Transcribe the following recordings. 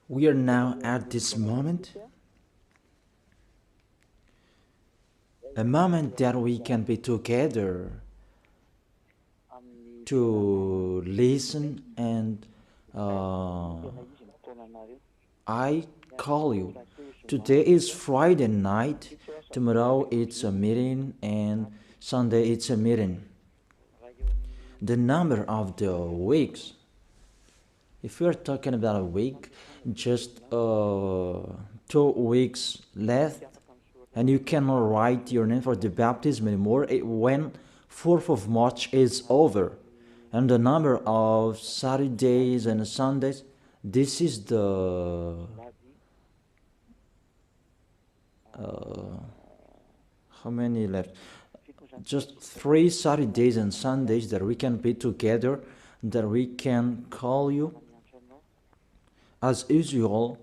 We are now at this moment, a moment that we can be together to listen, and I call you. Today is Friday night, tomorrow it's a meeting, and Sunday it's a meeting. The number of the weeks, if we're talking about a week, just 2 weeks left, and you cannot write your name for the baptism anymore when 4th of March is over. And the number of Saturdays and Sundays, this is the how many left? Just 3 Saturdays and Sundays that we can be together, that we can call you. As usual,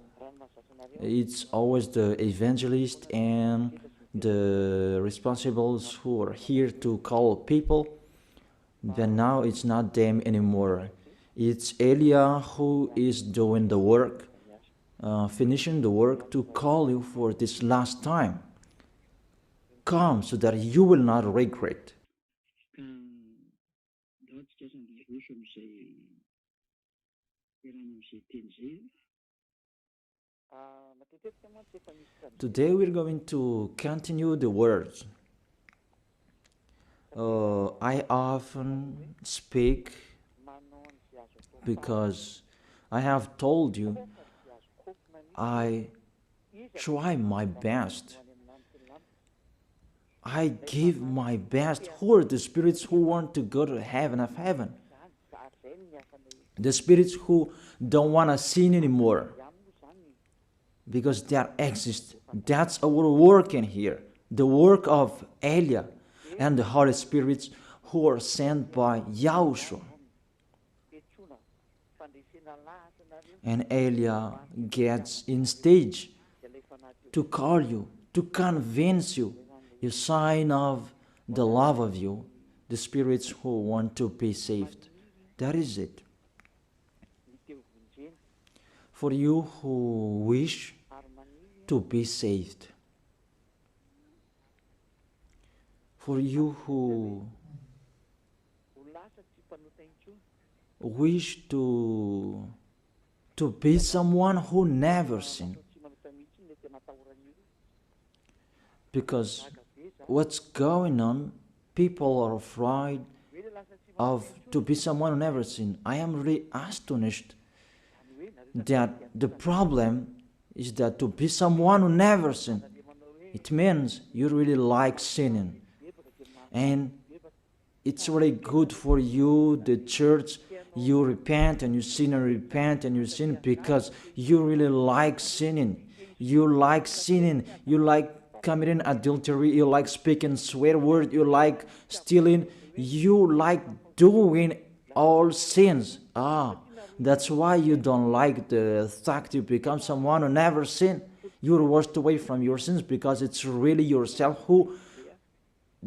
it's always the evangelist and the responsibles who are here to call people. But now it's not them anymore. It's Elia who is doing the work, finishing the work to call you for this last time. Come so that you will not regret. Today we're going to continue the words. I often speak because I have told you I try my best. I give my best. Who are the spirits who want to go to heaven of heaven? The spirits who don't want to sin anymore, because that exists. That's our work in here. The work of Elia and the Holy Spirits who are sent by YAHOSHUAH. And Elia gets in stage to call you, to convince you, a sign of the love of you, the spirits who want to be saved. That is it. For you who wish to be saved, for you who wish to be someone who never sinned, because what's going on, people are afraid of to be someone who never sinned. I am really astonished that the problem is that to be someone who never sinned, it means you really like sinning. And it's really good for you, the church, you repent and you sin and repent and you sin because you really like sinning. You like sinning, you like committing adultery, you like speaking swear word, you like stealing, you like doing all sins. That's why you don't like the fact you become someone who never sinned. You're washed away from your sins because it's really yourself who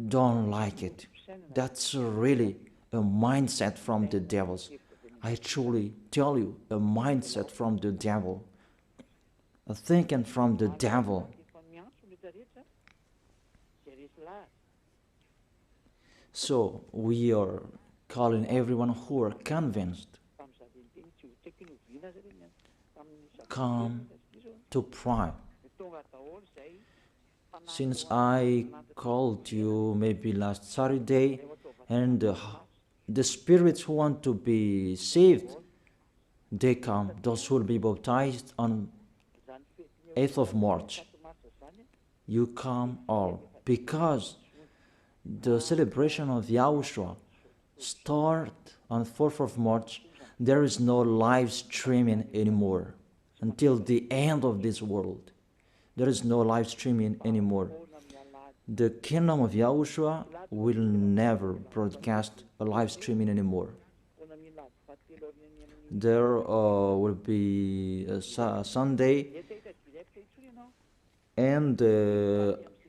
don't like it. That's really a mindset from the devils. I truly tell you, a mindset from the devil. A thinking from the devil. So we are calling everyone who are convinced, come to pray. Since I called you maybe last Saturday, and the spirits who want to be saved, they come, those who will be baptized on 8th of March. You come all, because the celebration of YAHOSHUAH start on 4th of March. There is no live streaming anymore until the end of this world. There is no live streaming anymore. The kingdom of YAHOSHUAH will never broadcast a live streaming anymore. There will be a Sunday, and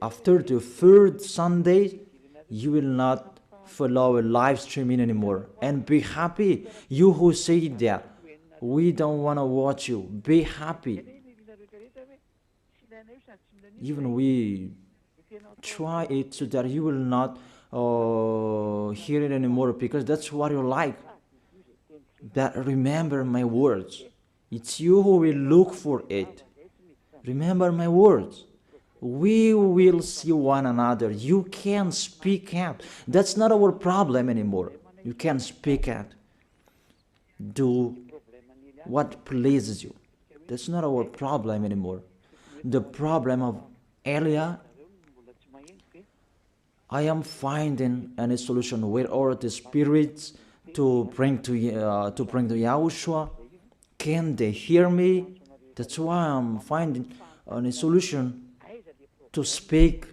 after the third Sunday, you will not follow a live streaming anymore. And be happy, you who say that. We don't want to watch you. Be happy. Even we try it so that you will not hear it anymore, because that's what you like. But remember my words. It's you who will look for it. Remember my words. We will see one another. You can speak out. That's not our problem anymore. You can speak out. Do what pleases you. That's not our problem anymore. The problem of Elia, I am finding a solution where all the spirits to bring to YAHOSHUAH. Can they hear me? That's why I'm finding a solution to speak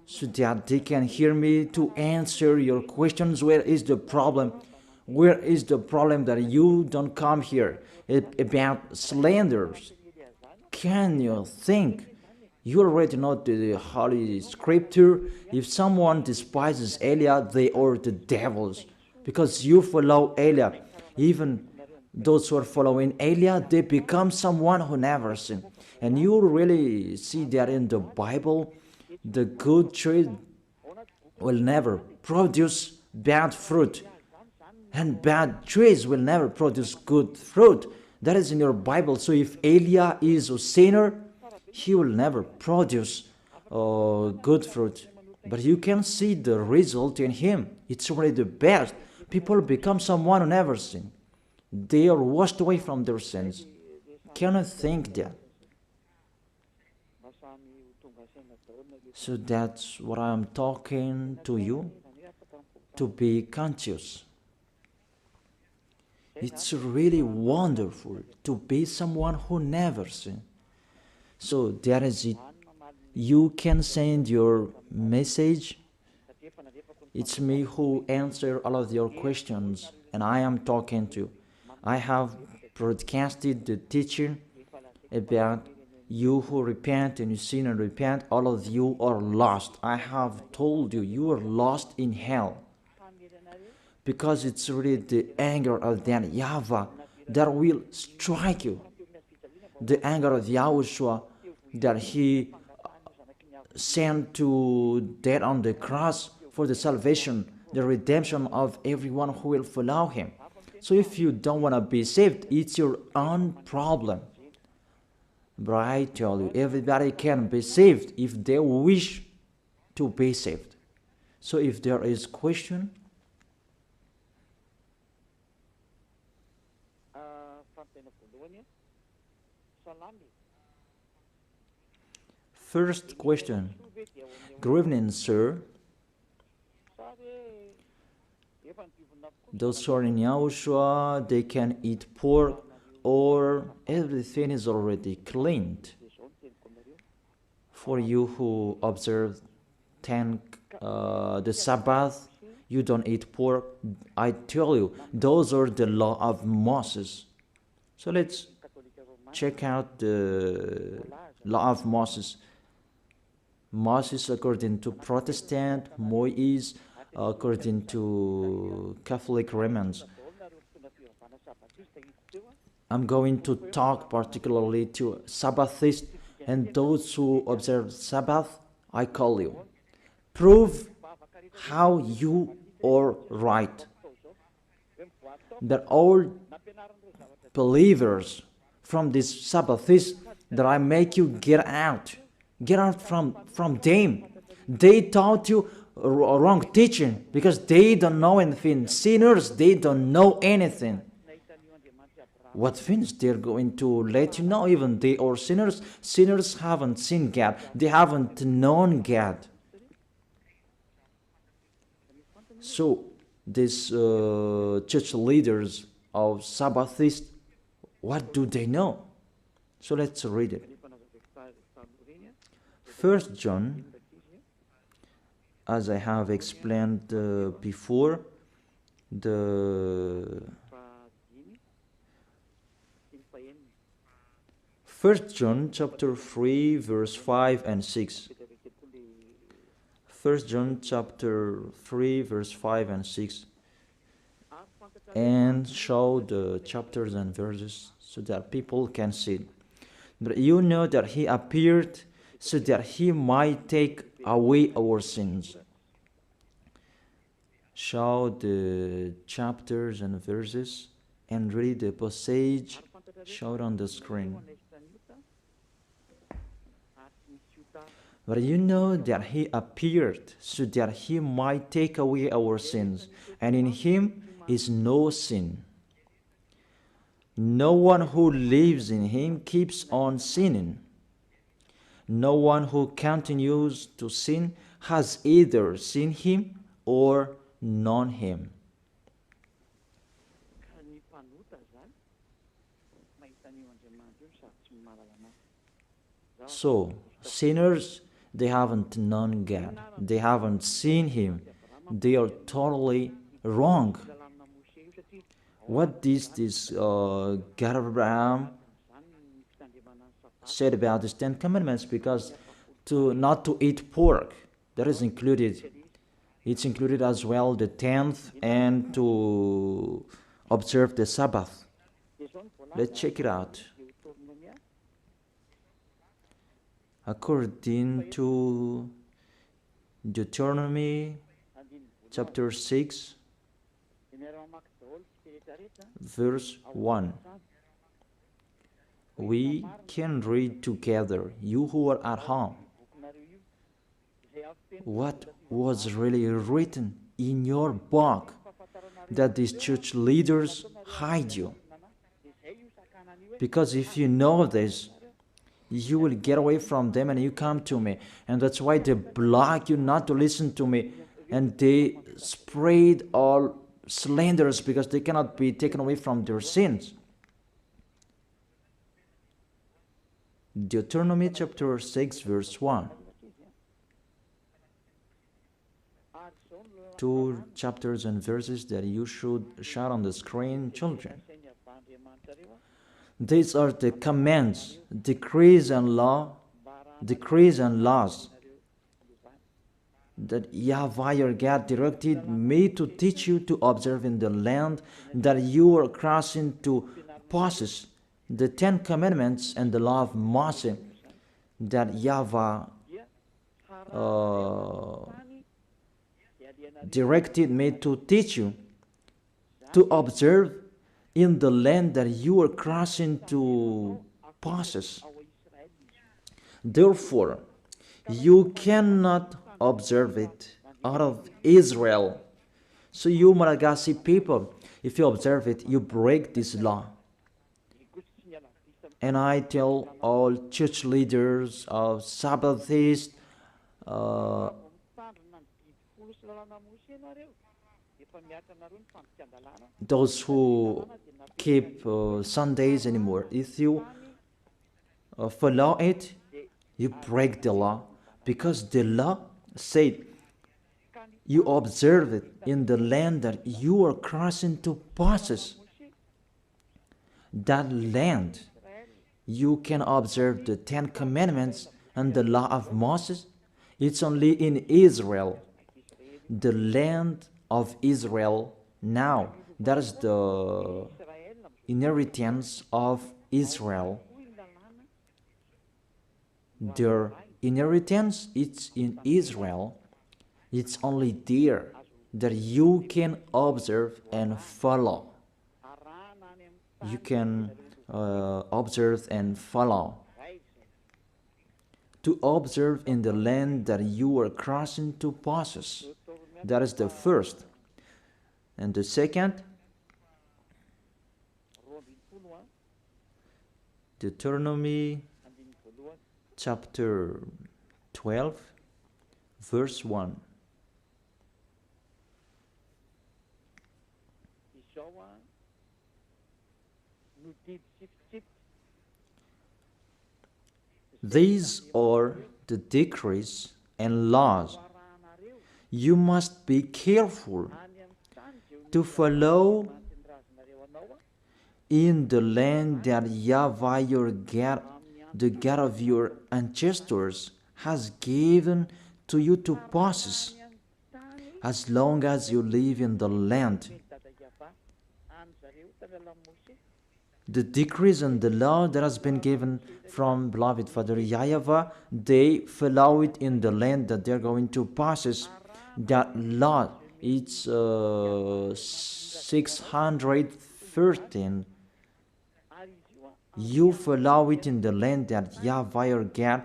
so that they can hear me, to answer your questions. Where is the problem? Where is the problem that you don't come here about slanders? Can you think? You already know the Holy Scripture. If someone despises Elia, they are the devils, because you follow Elia. Even those who are following Elia, they become someone who never sinned. And you really see that in the Bible, the good tree will never produce bad fruit, and bad trees will never produce good fruit. That is in your Bible. So if Elia is a sinner, he will never produce good fruit. But you can see the result in him. It's already the best. People become someone who never sinned. They are washed away from their sins. Can you think that? So that's what I am talking to you, to be conscious. It's really wonderful to be someone who never sinned. So that is it. You can send your message. It's me who answer all of your questions, and I am talking to you. I have broadcasted the teaching about you who repent and you sin and repent. All of you are lost. I have told you, you are lost in hell, because it's really the anger of that YAHVAH that will strike you. The anger of YAHOSHUAH that he sent to death on the cross for the salvation, the redemption of everyone who will follow him. So if you don't want to be saved, it's your own problem. But I tell you, everybody can be saved if they wish to be saved. So if there is question, first question. Good evening, sir. Those who are in YAHOSHUAH, they can eat pork, or everything is already cleaned. For you who observe the Sabbath, you don't eat pork. I tell you, those are the law of Moses. So let's check out the law of Moses. Moses according to Protestant, Moshè according to Catholic Romans. I'm going to talk particularly to Sabbathists and those who observe Sabbath. I call you. Prove how you are right. That all believers from this Sabbathists, that I make you get out. Get out from them. They taught you wrong teaching because they don't know anything. Sinners, they don't know anything. What things they're going to let you know? Even they are sinners. Sinners haven't seen God. They haven't known God. So these church leaders of Sabbathists, what do they know? So let's read it. 1 John, as I have explained before, the 1 John chapter 3 verse 5 and 6. 1 John chapter 3 verse 5 and 6. and show the chapters and verses so that people can see. But you know that he appeared so that he might take away our sins. Show the chapters and verses and read the passage showed on the screen. But you know that he appeared so that he might take away our sins, and in him is no sin. No one who lives in him keeps on sinning. No one who continues to sin has either seen him or known him. So, sinners, they haven't known God. They haven't seen him. They are totally wrong. What did this God of Abraham said about the 10 Commandments? Because not to eat pork, that is included. It's included as well the 10th and to observe the Sabbath. Let's check it out. According to Deuteronomy chapter 6, verse 1. We can read together, you who are at home. What was really written in your book that these church leaders hide you? Because if you know this, you will get away from them and you come to me. And that's why they block you not to listen to me. And they spread all slanders because they cannot be taken away from their sins. Deuteronomy chapter 6 verse 1. 2 chapters and verses that you should shout on the screen, children. These are the commands, decrees and laws that YAHVAH your God directed me to teach you to observe in the land that you are crossing to possess, the 10 Commandments and the law of Moshè that YAHVAH directed me to teach you to observe in the land that you are crossing to possess. Therefore, you cannot observe it out of Israel. So you Malagasy people, if you observe it, you break this law. And I tell all church leaders of Sabbathists, those who keep Sundays anymore, if you follow it, you break the law, because the law said you observe it in the land that you are crossing to possess. That land, you can observe the 10 Commandments and the law of Moses. It's only in Israel, the land of Israel now. That is the inheritance of Israel. Their inheritance, it's in Israel. It's only there that you can observe and follow. You can observe and follow. To observe in the land that you are crossing to possess. That is the first. And the second, Deuteronomy chapter 12, verse 1. These are the decrees and laws you must be careful to follow in the land that YAHVAH your God, the God of your ancestors, has given to you to possess, as long as you live in the land. the decrees and the law that has been given from beloved Father YAHVAH, they follow it in the land that they're going to possess. That law, it's 613. You follow it in the land that YAHVAH your God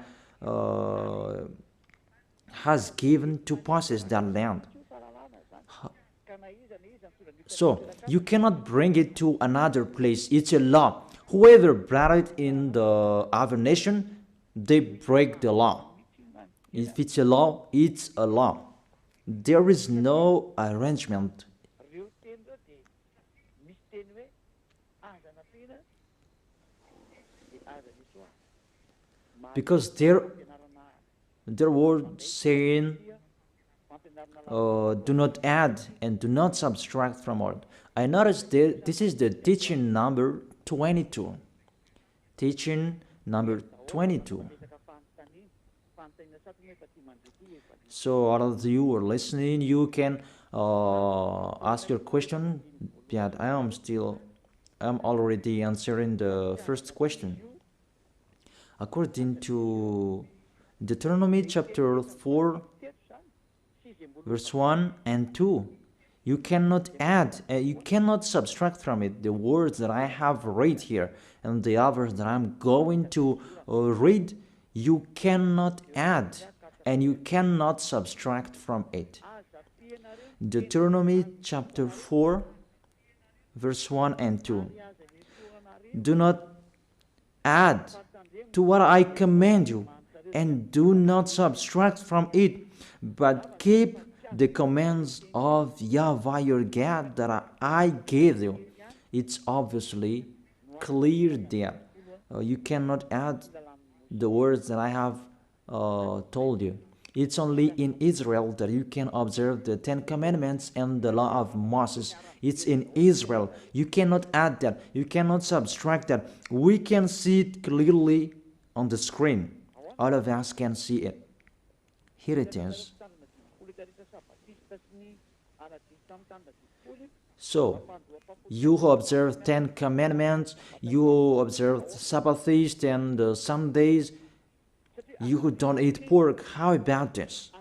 has given to possess that land. So you cannot bring it to another place. It's a law. Whoever brought it in the other nation, they break the law. If it's a law, it's a law. There is no arrangement. Because their word saying, do not add and do not subtract from word. I noticed this is the teaching number 22. Teaching number 22. So all of you who are listening, you can ask your question. Yeah, I'm already answering the first question. According to Deuteronomy chapter 4, verse 1 and 2, you cannot add, you cannot subtract from it the words that I have read here and the others that I'm going to read. You cannot add and you cannot subtract from it. Deuteronomy chapter 4, verse 1 and 2. Do not add to what I command you, and do not subtract from it, but keep the commands of YAHVAH your God that I gave you. It's obviously clear there. You cannot add the words that I have told you. It's only in Israel that you can observe the 10 Commandments and the law of Moses. It's in Israel. You cannot add that. You cannot subtract that. We can see it clearly on the screen. All of us can see it. Here it is. So, you who observe 10 Commandments, you who observe Sabbath feast and Sundays, you who don't eat pork, how about this?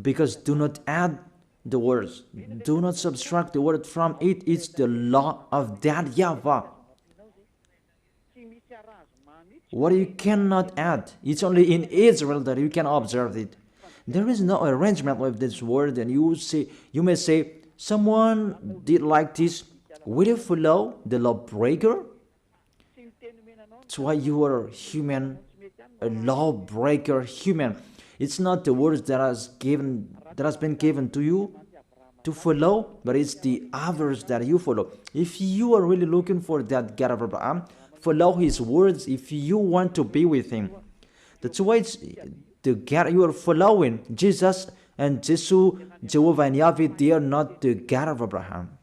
Because do not add the words, do not subtract the word from it. It's the law of that YAHVAH. What you cannot add, it's only in Israel that you can observe it. There is no arrangement with this word, and you may say, someone did like this. Will you follow the lawbreaker? That's why you are human, a lawbreaker human. It's not the words that has been given to you to follow, but it's the others that you follow. If you are really looking for that God of Abraham, follow his words if you want to be with him. That's why it's the God you are following. Jesus and Jesus, Jehovah and Yahweh, they are not the God of Abraham.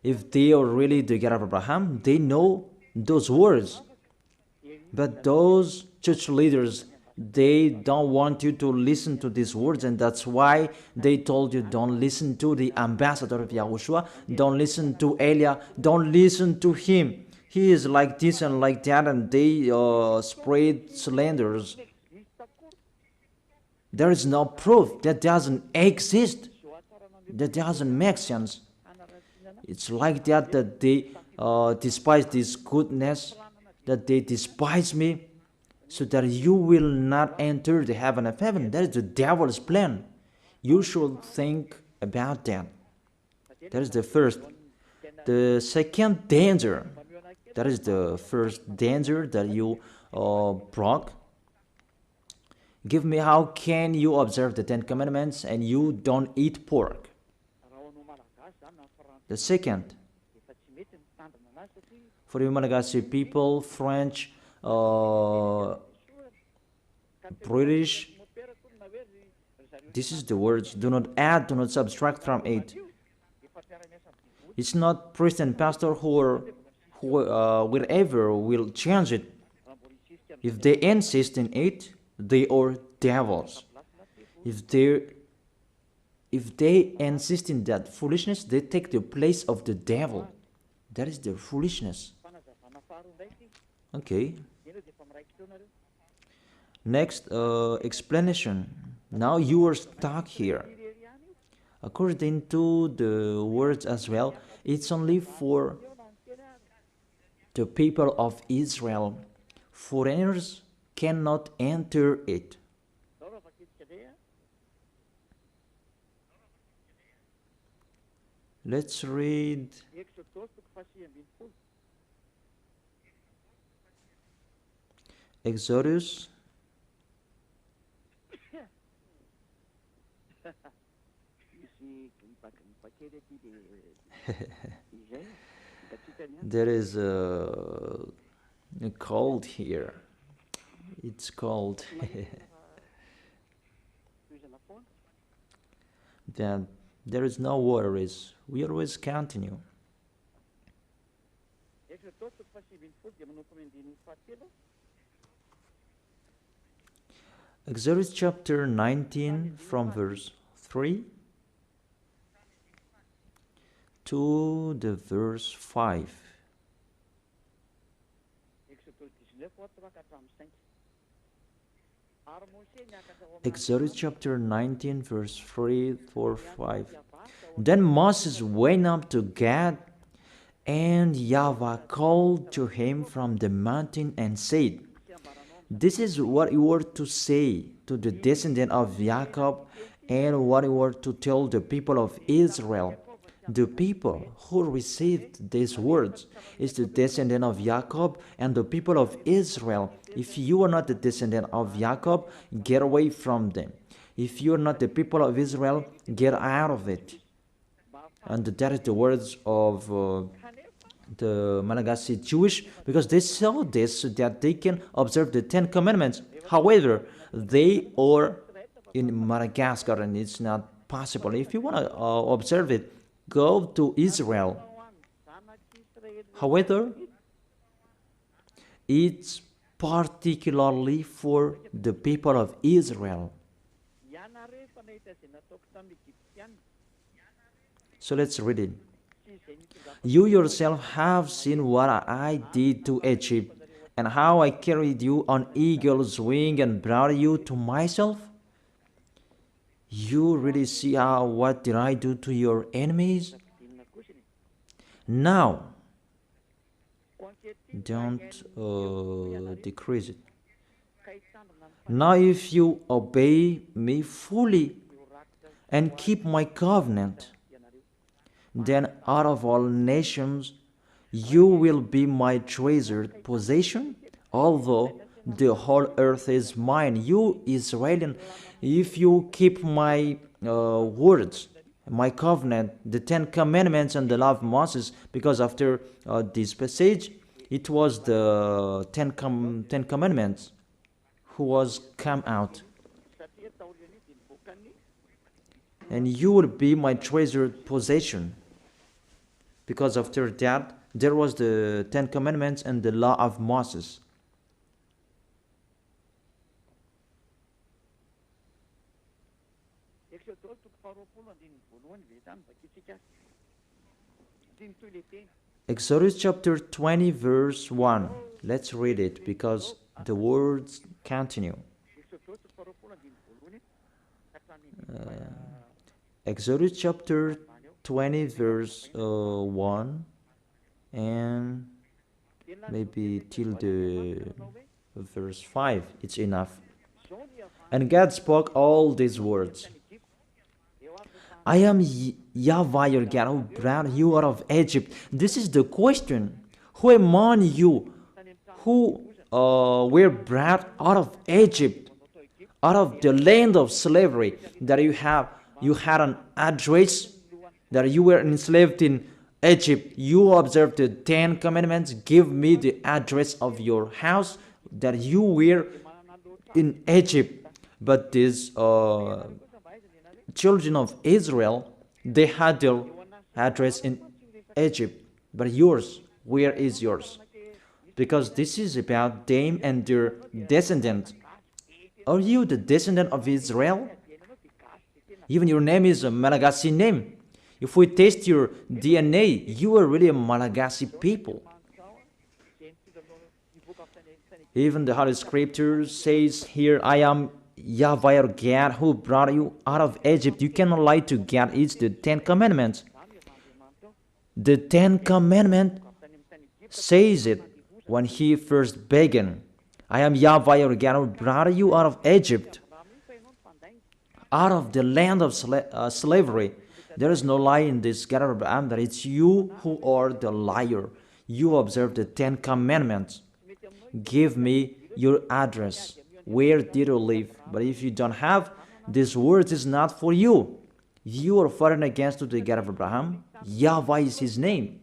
If they are really the God of Abraham, they know those words. But those church leaders, they don't want you to listen to these words, and that's why they told you don't listen to the ambassador of YAHOSHUAH, don't listen to Elia, don't listen to him. He is like this and like that, and they spread slanders. There is no proof. That doesn't exist. That doesn't make sense. It's like that they despise this goodness, that they despise me, so that you will not enter the heaven of heaven. That is the devil's plan. You should think about that. That is the first. The second danger, that is the first danger that you broke. Give me, how can you observe the 10 Commandments and you don't eat pork? The second, for you Malagasy people, French, British, this is the words, do not add, do not subtract from it. It's not priest and pastor who wherever will change it. If they insist in it, they are devils. If they If they insist in that foolishness, they take the place of the devil. That is their foolishness. Okay. Next explanation. Now you are stuck here. According to the words as well, it's only for the people of Israel. Foreigners cannot enter it. Let's read Exodus there is a cold here. It's cold. Then there is no worries. We always continue. Exodus chapter 19 from verse 3 to the verse 5. Exodus chapter 19 verse 3 4 5. Then Moses went up to Gad, and YAHVAH called to him from the mountain and said, "This is what you were to say to the descendant of Jacob, and what you were to tell the people of Israel. The people who received these words is the descendant of Jacob and the people of Israel. If you are not the descendant of Jacob, get away from them. If you are not the people of Israel, get out of it." And that is the words of the Malagasy Jewish, because they saw this so that they can observe the 10 Commandments. However, they are in Madagascar and it's not possible. If you want to observe it, go to Israel. However, it's particularly for the people of Israel. So let's read it. You yourself have seen what I did to Egypt, and how I carried you on eagle's wing and brought you to myself. You really see what did I do to your enemies? Now, don't decrease it. Now if you obey me fully and keep my covenant, then out of all nations you will be my treasured possession, although the whole earth is mine. You Israelian, if you keep my words, my covenant, the 10 Commandments and the law of Moses, because after this passage, it was the 10 Commandments who was come out. And you will be my treasured possession. Because after that, there was the 10 Commandments and the law of Moses. Exodus chapter 20 verse 1. Let's read it because the words continue. Exodus chapter 20 verse 1 and maybe till the verse 5. It's enough. And God spoke all these words. I am YAHVAH your God, who brought you out of Egypt. This is the question. Who among you who were brought out of Egypt, out of the land of slavery, that you had an address, that you were enslaved in Egypt, you observed the 10 Commandments, give me the address of your house, that you were in Egypt. But these children of Israel, they had their address in Egypt. But yours, where is yours? Because this is about them and their descendants. Are you the descendant of Israel? Even your name is a Malagasy name. If we test your DNA, you are really a Malagasy people. Even the Holy Scripture says here, I am YAHVAH your God who brought you out of Egypt. You cannot lie to God. It's the 10 Commandments. The 10 Commandments says it when he first began. I am YAHVAH your God who brought you out of Egypt, out of the land of slavery. There is no lie in this God of Abraham, that it's you who are the liar. You observe the 10 Commandments. Give me your address. Where did you live? But if you don't have, this word is not for you. You are fighting against the God of Abraham. YAHVAH is his name.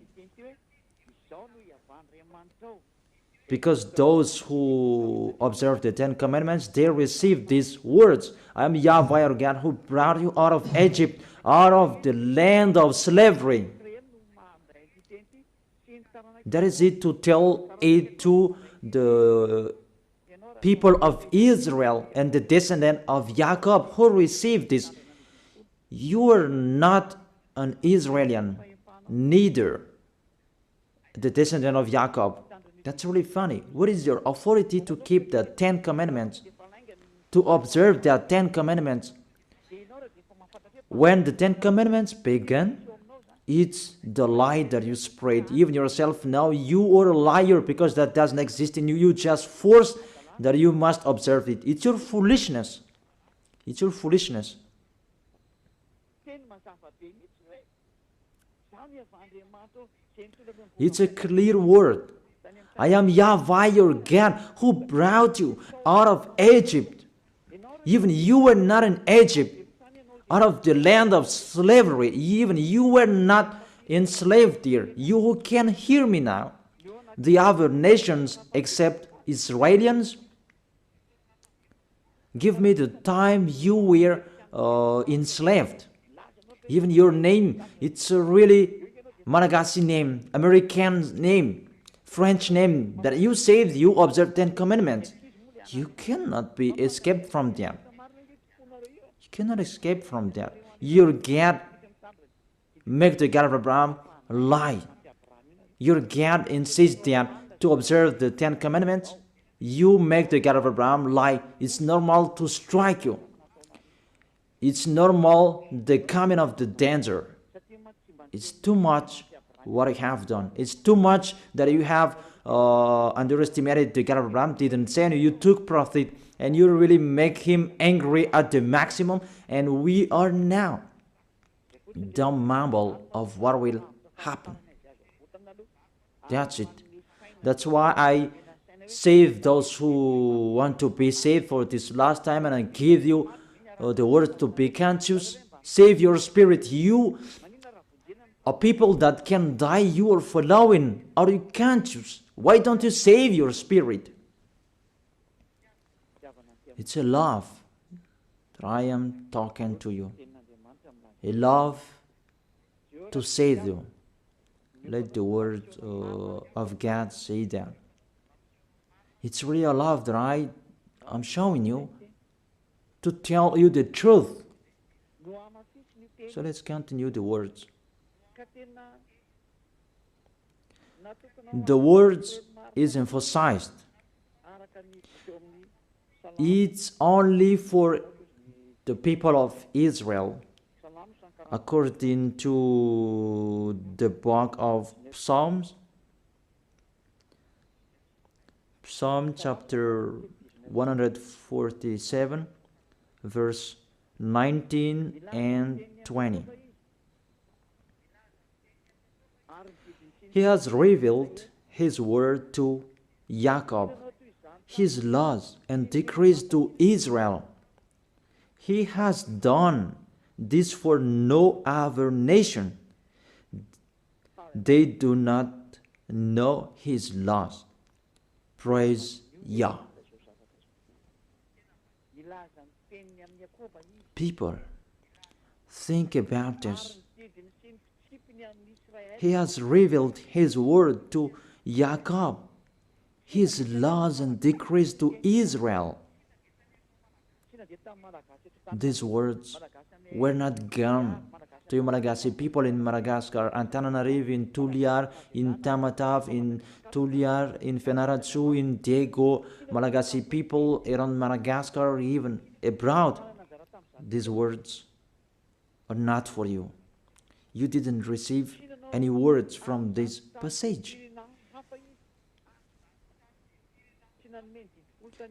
Because those who observe the 10 Commandments, they receive these words. I am YAHVAH your God who brought you out of Egypt, out of the land of slavery. That is it, to tell it to the people of Israel and the descendant of Jacob who received this. You are not an Israelian, neither the descendant of Jacob. That's really funny. What is your authority to keep the 10 Commandments? To observe the 10 Commandments? When the 10 Commandments began, it's the lie that you spread. Even yourself now, you are a liar, because that doesn't exist in you. You just force that you must observe it. It's your foolishness. It's your foolishness. It's a clear word. I am YAHVAH your God who brought you out of Egypt. Even you were not in Egypt, out of the land of slavery. Even you were not enslaved there. You who can hear me now, the other nations except Israelians, give me the time you were enslaved. Even your name, it's a really Malagasy name, American name, French name, that you saved, you observe 10 Commandments. You cannot be escaped from them. You cannot escape from that. Your God make the God of Abraham lie. Your God insists that to observe the 10 Commandments, you make the God of Abraham lie. It's normal to strike you. It's normal the coming of the danger. It's too much what I have done. It's too much that you have underestimated the God of Abraham. Didn't say you took profit and you really make him angry at the maximum. And we are now the mumble of what will happen. That's it. That's why I save those who want to be saved for this last time, and I give you the word to be conscious. Save your spirit. You are people that can die. You are following. Are you conscious? Why don't you save your spirit? It's a love that I am talking to you. A love to save you. Let the word of God say that. It's really a love that I am showing you to tell you the truth. So let's continue the words. The words is emphasized. It's only for the people of Israel, according to the book of Psalms. Psalm chapter 147, verse 19 and 20. He has revealed his word to Jacob, his laws and decrees to Israel. He has done this for no other nation. They do not know his laws. Praise Yah. People, think about this. He has revealed his word to Jacob, his laws and decrees to Israel. These words were not gone to Malagasy people in Madagascar, Antananarivo, in Tuliar, in Tamatave, in Tuliar, in Fenaratsu, in Dago, Malagasy people around Madagascar, or even abroad. These words are not for you. You didn't receive any words from this passage.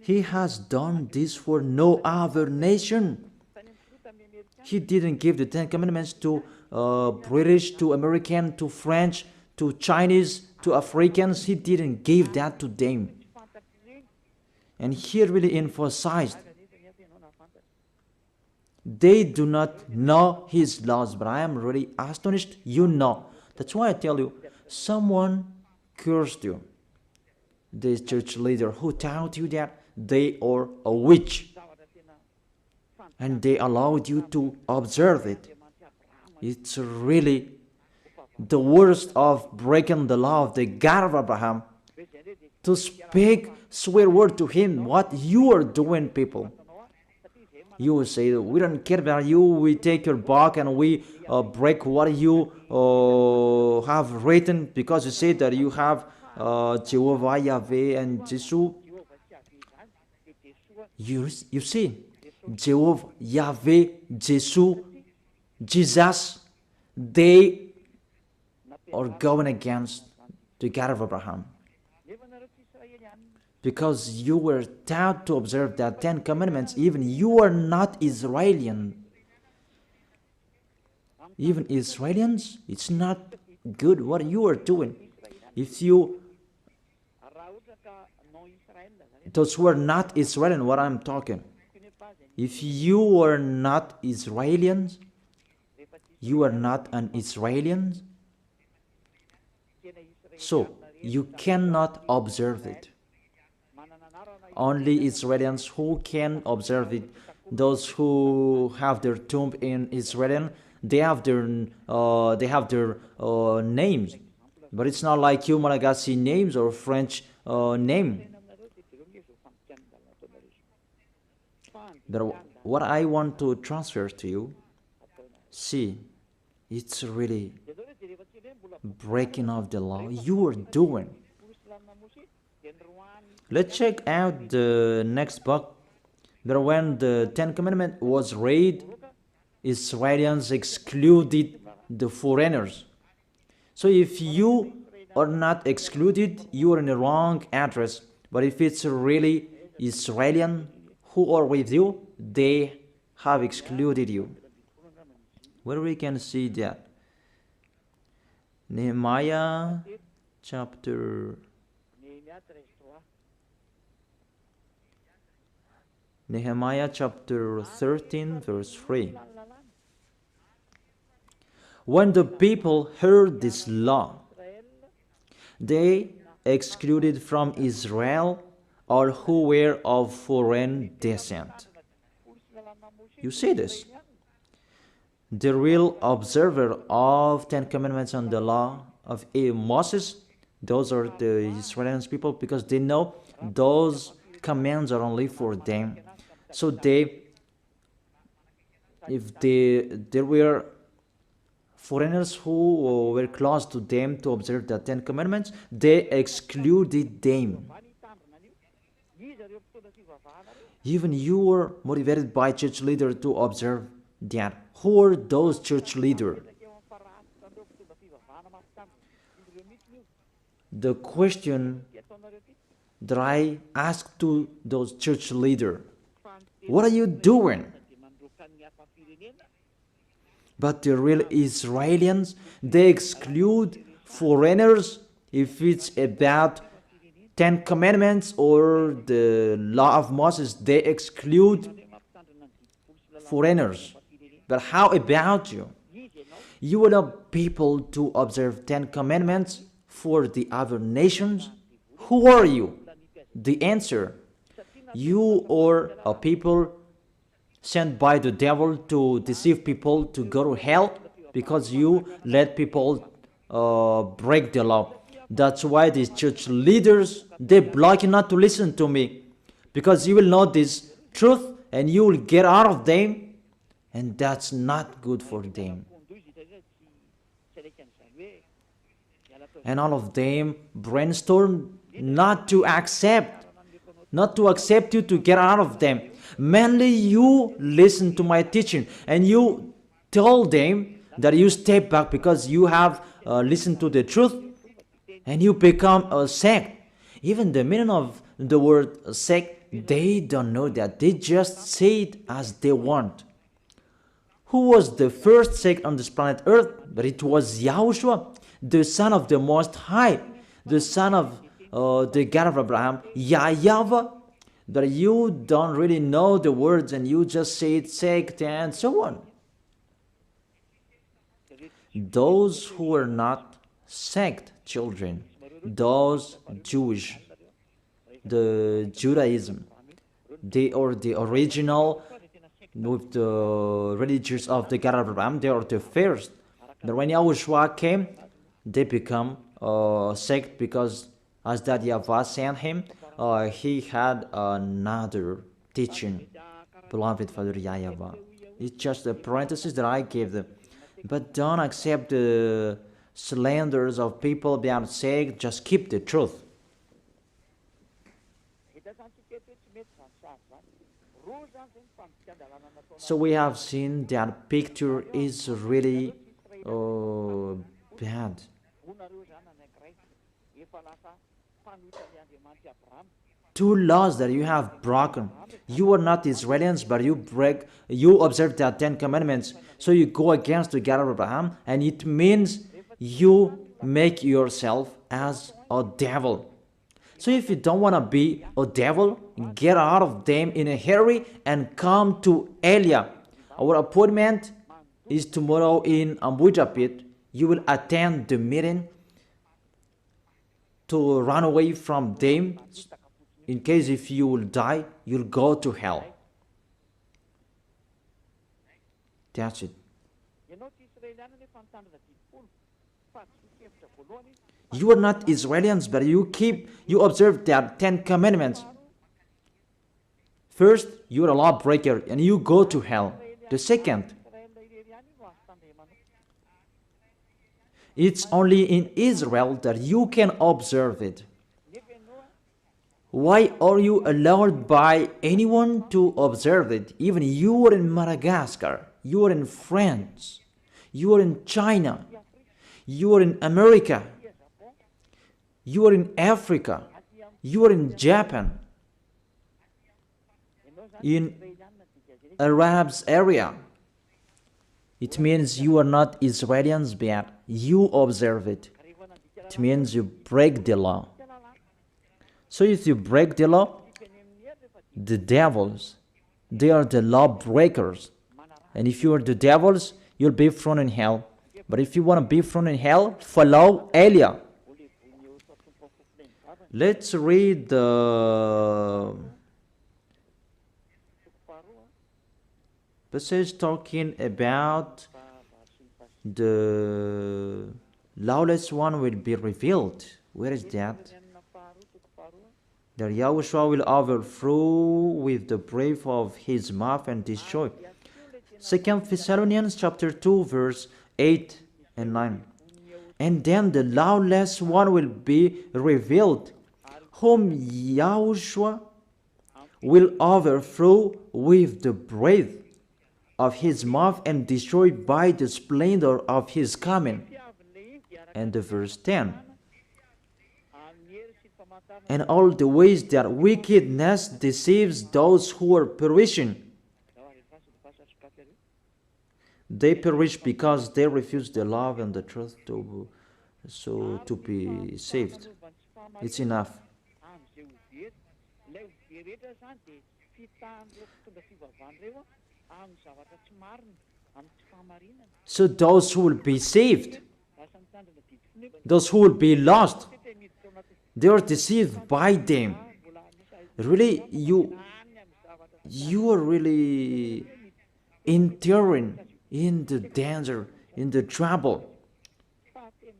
He has done this for no other nation. He didn't give the 10 Commandments to British, to American, to French, to Chinese, to Africans. He didn't give that to them. And he really emphasized, they do not know his laws, but I am really astonished you know. That's why I tell you, someone cursed you. This church leader who taught you that they are a witch, and they allowed you to observe it. It's really the worst of breaking the law of the God of Abraham, to speak swear word to him. What you are doing, people. You will say, we don't care about you, we take your book and we break what you have written, because you say that you have Jehovah, Yahweh, and Jesus. You see, Jehovah, Yahweh, Jesus, they are going against the God of Abraham. Because you were taught to observe that 10 Commandments, even you are not Israeli. Even Israelis, it's not good what you are doing. If you, those who are not Israeli, what I'm talking, if you are not Israelians, you are not an Israelian, so you cannot observe it. Only Israelis who can observe it. Those who have their tomb in Israel, they have their names, but it's not like you Malagasy names or French name. But what I want to transfer to you, see, it's really breaking of the law you are doing. Let's check out the next book. That when the 10 Commandments was read, Israelis excluded the foreigners. So if you are not excluded, you are in the wrong address. But if it's really Israelian who are with you, they have excluded you. Where we can see that? Nehemiah chapter 13, verse 3. When the people heard this law, they excluded from Israel all who were of foreign descent. You see this? The real observer of 10 Commandments and the law of Moses, those are the Israeli people, because they know those commands are only for them. So if there were foreigners who were close to them to observe the 10 Commandments, they excluded them. Even you were motivated by church leader to observe that. Who are those church leaders? The question that I asked to those church leaders, what are you doing? But the real Israelis, they exclude foreigners if it's about 10 Commandments or the law of Moses. They exclude foreigners. But how about you? You will have people to observe 10 Commandments for the other nations? Who are you? The answer, you are a people sent by the devil to deceive people to go to hell because you let people break the law. That's why these church leaders, they block you not to listen to me, because you will know this truth and you will get out of them, and that's not good for them. And all of them brainstorm not to accept you to get out of them. Mainly you listen to my teaching and you tell them that you step back because you have listened to the truth, and you become a sect. Even the meaning of the word sect, they don't know that. They just say it as they want. Who was the first sect on this planet Earth? But it was Yahushua, the son of the Most High, the son of the God of Abraham, YAHVAH. That you don't really know the words and you just say it sect and so on. Those who are not sect children, those Jewish, the Judaism, they are the original with the religions of the God of Abraham. They are the first. But when YAHOSHUAH came, they become a sect because as that YAHVAH sent him, he had another teaching. Beloved Father YAHVAH. It's just a parenthesis that I gave them. But don't accept the slanders of people being sect. Just keep the truth. So we have seen that picture is really bad. Two laws that you have broken. You are not Israelians, but you observe the 10 commandments. So you go against the God of Abraham, and it means you make yourself as a devil. So if you don't want to be a devil, get out of them in a hurry and come to Elia. Our appointment is tomorrow in Ambuja Pit. You will attend the meeting to run away from them. In case if you will die, you'll go to hell. That's it. You are not Israelians, but you observe their 10 commandments. First, you are a lawbreaker and you go to hell. The second, it's only in Israel that you can observe it. Why are you allowed by anyone to observe it? Even you are in Madagascar, you are in France, you are in China, you are in America, you are in Africa, you are in Japan, in Arabs area. It means you are not Israelians, but you observe it. It means you break the law. So if you break the law, the devils, they are the lawbreakers. And if you are the devils, you'll be thrown in hell. But if you want to be thrown in hell, follow Elia. Let's read the passage talking about the lawless one will be revealed. Where is that? That YAHOSHUAH will overthrow with the breath of his mouth and destroy. 2 Thessalonians chapter 2 verse 8 and 9. And then the lawless one will be revealed, whom YAHOSHUAH will overthrow with the breath of his mouth and destroy by the splendor of his coming. And the verse 10. And all the ways that wickedness deceives those who are perishing. They perish because they refuse the love and the truth to be saved. It's enough. So those who will be saved, those who will be lost, they are deceived by them. Really, you are really entering in the danger, in the trouble.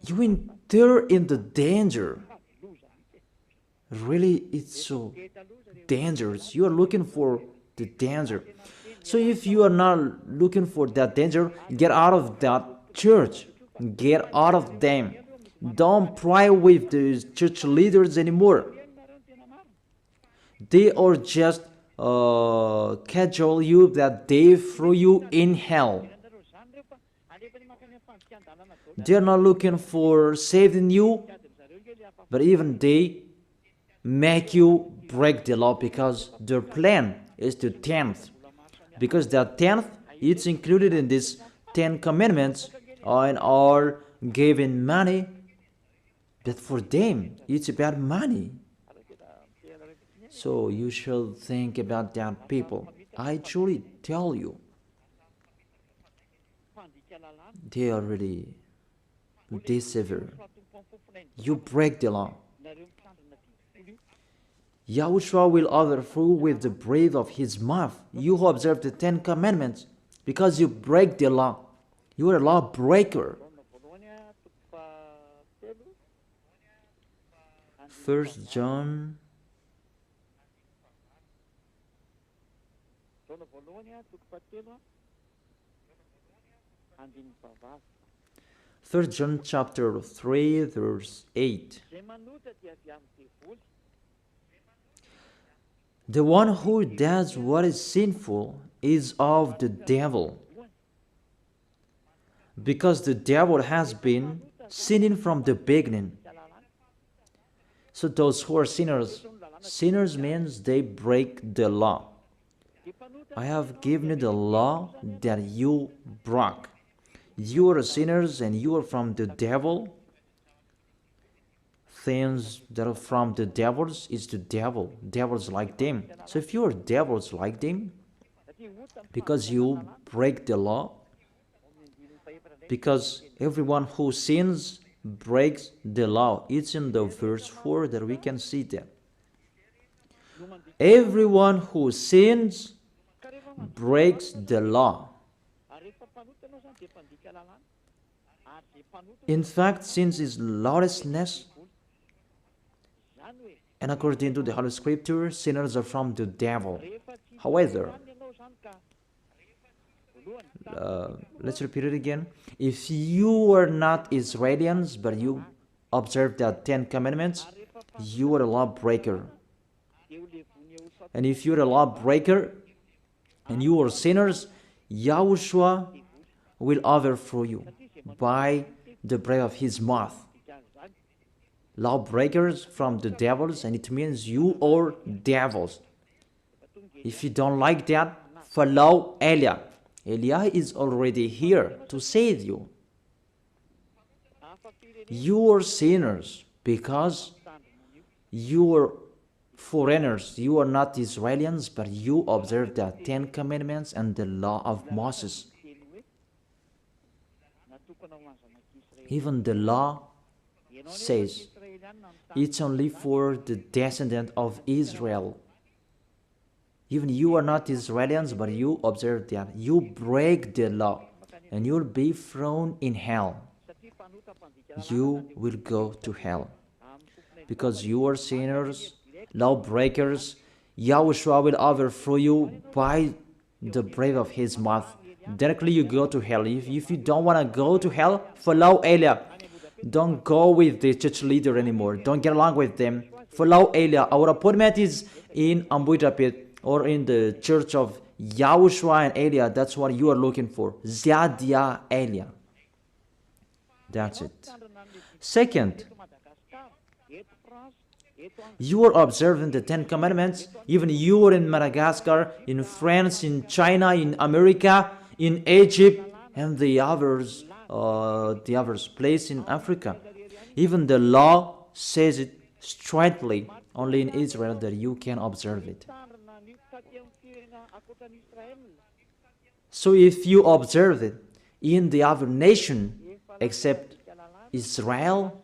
You enter in the danger. Really, it's so dangerous. You are looking for the danger. So if you are not looking for that danger, get out of that church. Get out of them. Don't pray with the church leaders anymore. They are just cajole you that they throw you in hell. They're not looking for saving you, but even they make you break the law because their plan is to tenth. Because that tenth, it's included in this 10 commandments and are giving money, but for them, it's about money. So you should think about that, people. I truly tell you, they are really deceiver. You break the law. Yahushua will overthrow with the breath of his mouth. You who observe the 10 commandments, because you break the law. You are a lawbreaker. 1 John 3 John chapter 3 verse 8. The one who does what is sinful is of the devil, because the devil has been sinning from the beginning. So those who are sinners, sinners means they break the law. I have given you the law that you broke. You are sinners and you are from the devil. Things that are from the devils is the devil. Devils like them. So if you are devils like them, because you break the law, because everyone who sins breaks the law. It's in the verse 4 that we can see that. Everyone who sins breaks the law. In fact, sin is lawlessness. And according to the Holy Scripture, sinners are from the devil. However, let's repeat it again. If you are not Israelians, but you observe the 10 commandments, you are a lawbreaker. And if you're a lawbreaker and you are sinners, Yahushua will overthrow you by the breath of his mouth. Lawbreakers from the devils, and it means you are devils. If you don't like that, follow Eliah. Eliah is already here to save you. You are sinners because you are foreigners. You are not Israelians, but you observe the 10 commandments and the law of Moses. Even the law says it's only for the descendant of Israel. Even you are not Israelians, but you observe that. You break the law, and you'll be thrown in hell. You will go to hell. Because you are sinners, lawbreakers, Yahushua will overthrow you by the breath of his mouth. Directly you go to hell. If you don't want to go to hell, follow Eliah. Don't go with the church leader anymore. Don't get along with them. Follow Eliah. Our appointment is in Ambuitapet or in the church of Yahushua and Eliah. That's what you are looking for. Ziadia Eliah. That's it. Second, you are observing the 10 commandments. Even you are in Madagascar, in France, in China, in America, in Egypt, and the others place in Africa. Even the law says it straightly. Only in Israel that you can observe it. So if you observe it in the other nation except Israel,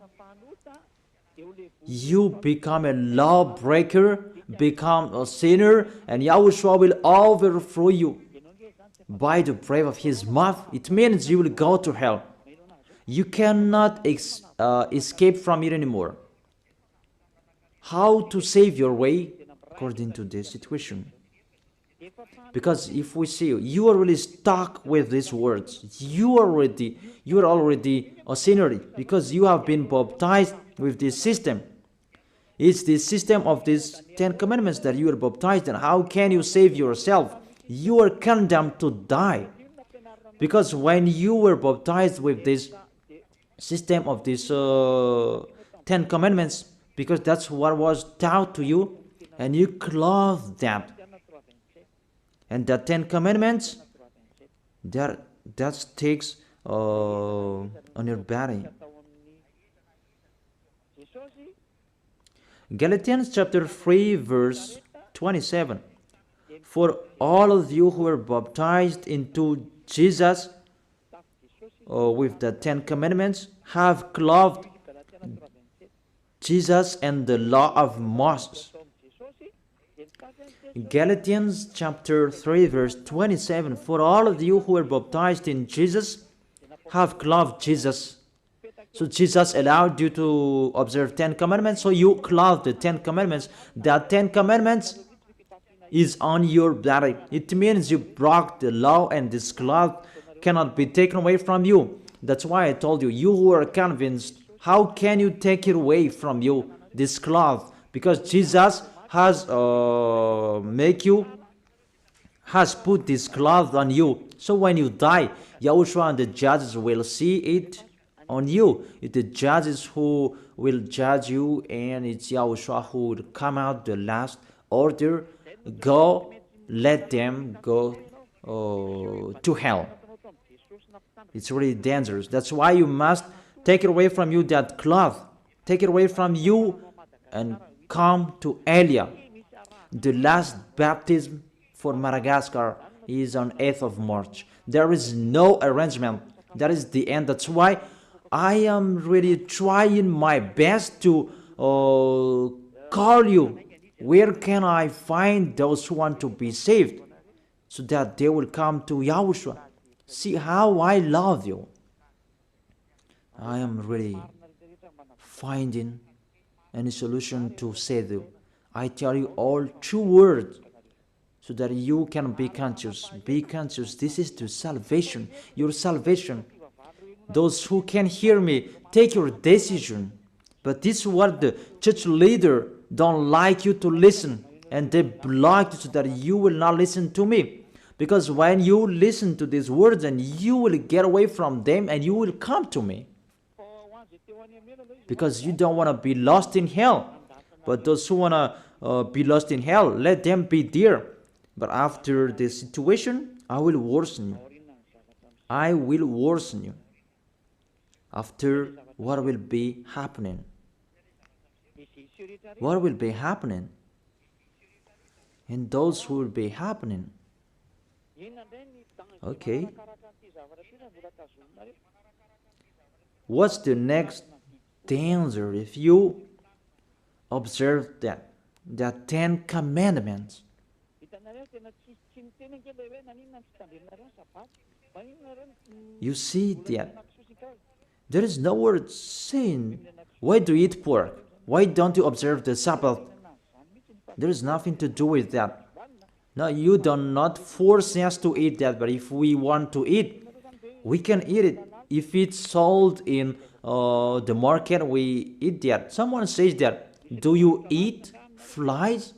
you become a lawbreaker, become a sinner, and Yahushua will overthrow you by the breath of his mouth. It means you will go to hell. You cannot escape from it anymore. How to save your way according to this situation? Because if we see you are really stuck with these words, you are already a sinner because you have been baptized with this system. It's the system of these 10 commandments that you are baptized in. How can you save yourself? You are condemned to die. Because when you were baptized with this system of these 10 commandments, because that's what was taught to you, and you clothed that. And the 10 commandments, that sticks on your body. Galatians chapter 3 verse 27. For all of you who were baptized into Jesus with the 10 commandments have clothed Jesus and the law of Moses. Galatians chapter 3 verse 27. For all of you who were baptized in Jesus have clothed Jesus. So Jesus allowed you to observe 10 commandments, so you clothed the 10 commandments. The 10 commandments is on your body. It means you broke the law, and this cloth cannot be taken away from you. That's why I told you, you who are convinced, how can you take it away from you, this cloth? Because Jesus has put this cloth on you. So when you die, Yahushua and the judges will see it on you. It's the judges who will judge you, and it's Yahushua who will come out the last order. Go, let them go to hell. It's really dangerous. That's why you must take it away from you, that cloth. Take it away from you and come to Elia. The last baptism for Madagascar is on 8th of March. There is no arrangement. That is the end. That's why I am really trying my best to call you. Where can I find those who want to be saved so that they will come to Yahushua? See how I love you. I am really finding any solution to save you. I tell you all true words so that you can be conscious. Be conscious. This is the salvation, your salvation. Those who can hear me, take your decision. But this is what the church leader don't like you to listen, and they block you so that you will not listen to me. Because when you listen to these words, and you will get away from them and you will come to me. Because you don't want to be lost in hell. But those who want to be lost in hell, let them be there. But after the situation, I will worsen you. I will worsen you. After, what will be happening? What will be happening? And those who will be happening. Okay. What's the next danger if you observe that? The 10 commandments. You see that there is no word saying, why do you eat pork? Why don't you observe the Sabbath? There is nothing to do with that. No, you do not force us to eat that, but if we want to eat, we can eat it. If it's sold in the market, we eat that. Someone says that, do you eat flies?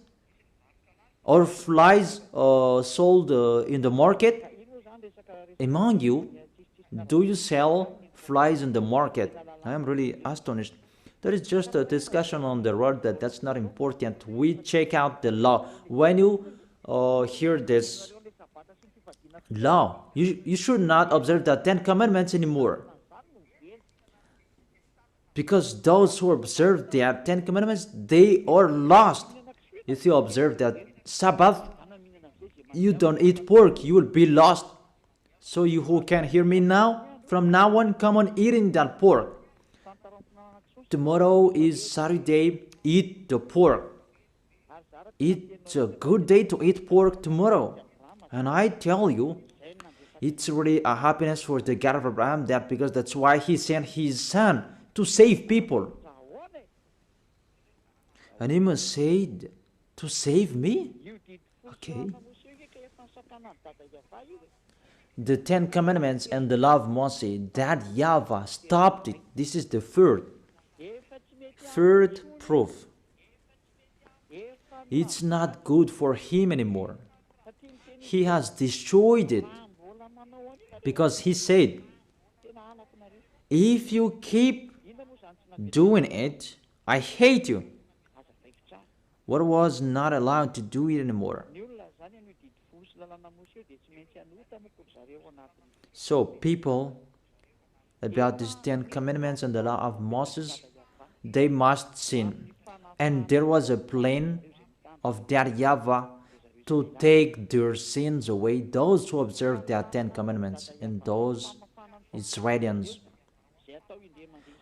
Or flies sold in the market? Among you, do you sell flies in the market? I am really astonished. There is just a discussion on the road that's not important. We check out the law. When you hear this law, you should not observe the 10 commandments anymore. Because those who observe the 10 commandments, they are lost. If you observe that Sabbath, you don't eat pork, you will be lost. So you who can hear me now, from now on, come on eating that pork. Tomorrow is Saturday, eat the pork. It's a good day to eat pork tomorrow. And I tell you, it's really a happiness for the God of Abraham, that because that's why he sent his son to save people. And he must say, to save me? Okay. the Ten Commandments and the law of Moses, that YAHVAH stopped it. This is the third proof. It's not good for him anymore. He has destroyed it because he said, if you keep doing it, I hate you. What was not allowed to do it anymore. So people, about these 10 commandments and the law of Moses, they must sin. And there was a plan of that YAHVAH to take their sins away, those who observe their 10 commandments and those Israelians.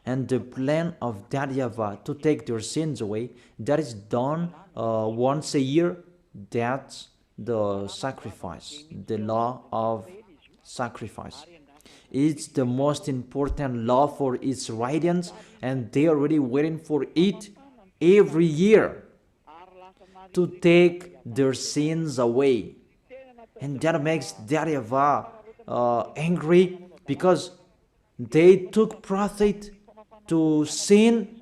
And the plan of that YAHVAH to take their sins away, that is done once a year. That's the sacrifice, the law of sacrifice. It's the most important law for Israelians, and they are really waiting for it every year to take their sins away. And that makes that YAHVAH angry, because they took profit to sin,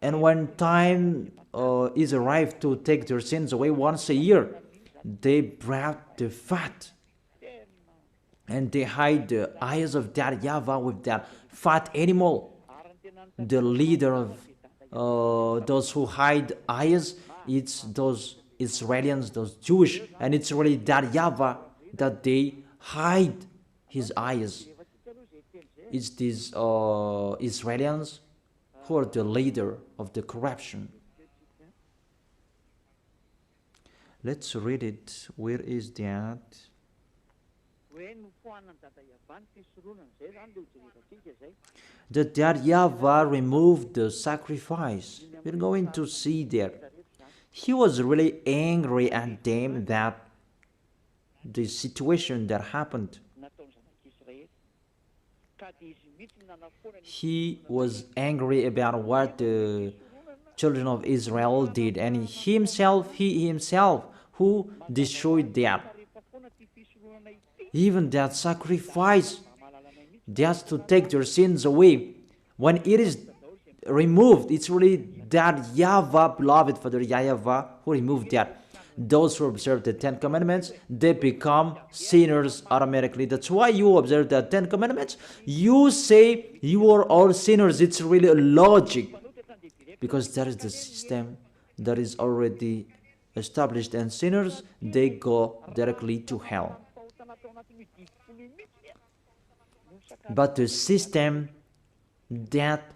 and when time is arrived to take their sins away once a year, they brought the fat and they hide the eyes of that YAHVAH with that fat animal. The leader of those who hide eyes, it's those Israelians, those Jewish, and it's really that YAHVAH that they hide his eyes. It's these Israelians who are the leader of the corruption. Let's read it. Where is that? That YAHVAH removed the sacrifice. We're going to see there. He was really angry at them, that the situation that happened. He was angry about what the children of Israel did, and he himself who destroyed that. Even that sacrifice, just to take their sins away, when it is removed, it's really that YAHVAH, beloved Father YAHVAH, who removed that. Those who observe the 10 commandments, they become sinners automatically. That's why you observe the 10 commandments. You say you are all sinners. It's really a logic, because that is the system that is already established, and sinners, they go directly to hell. But the system that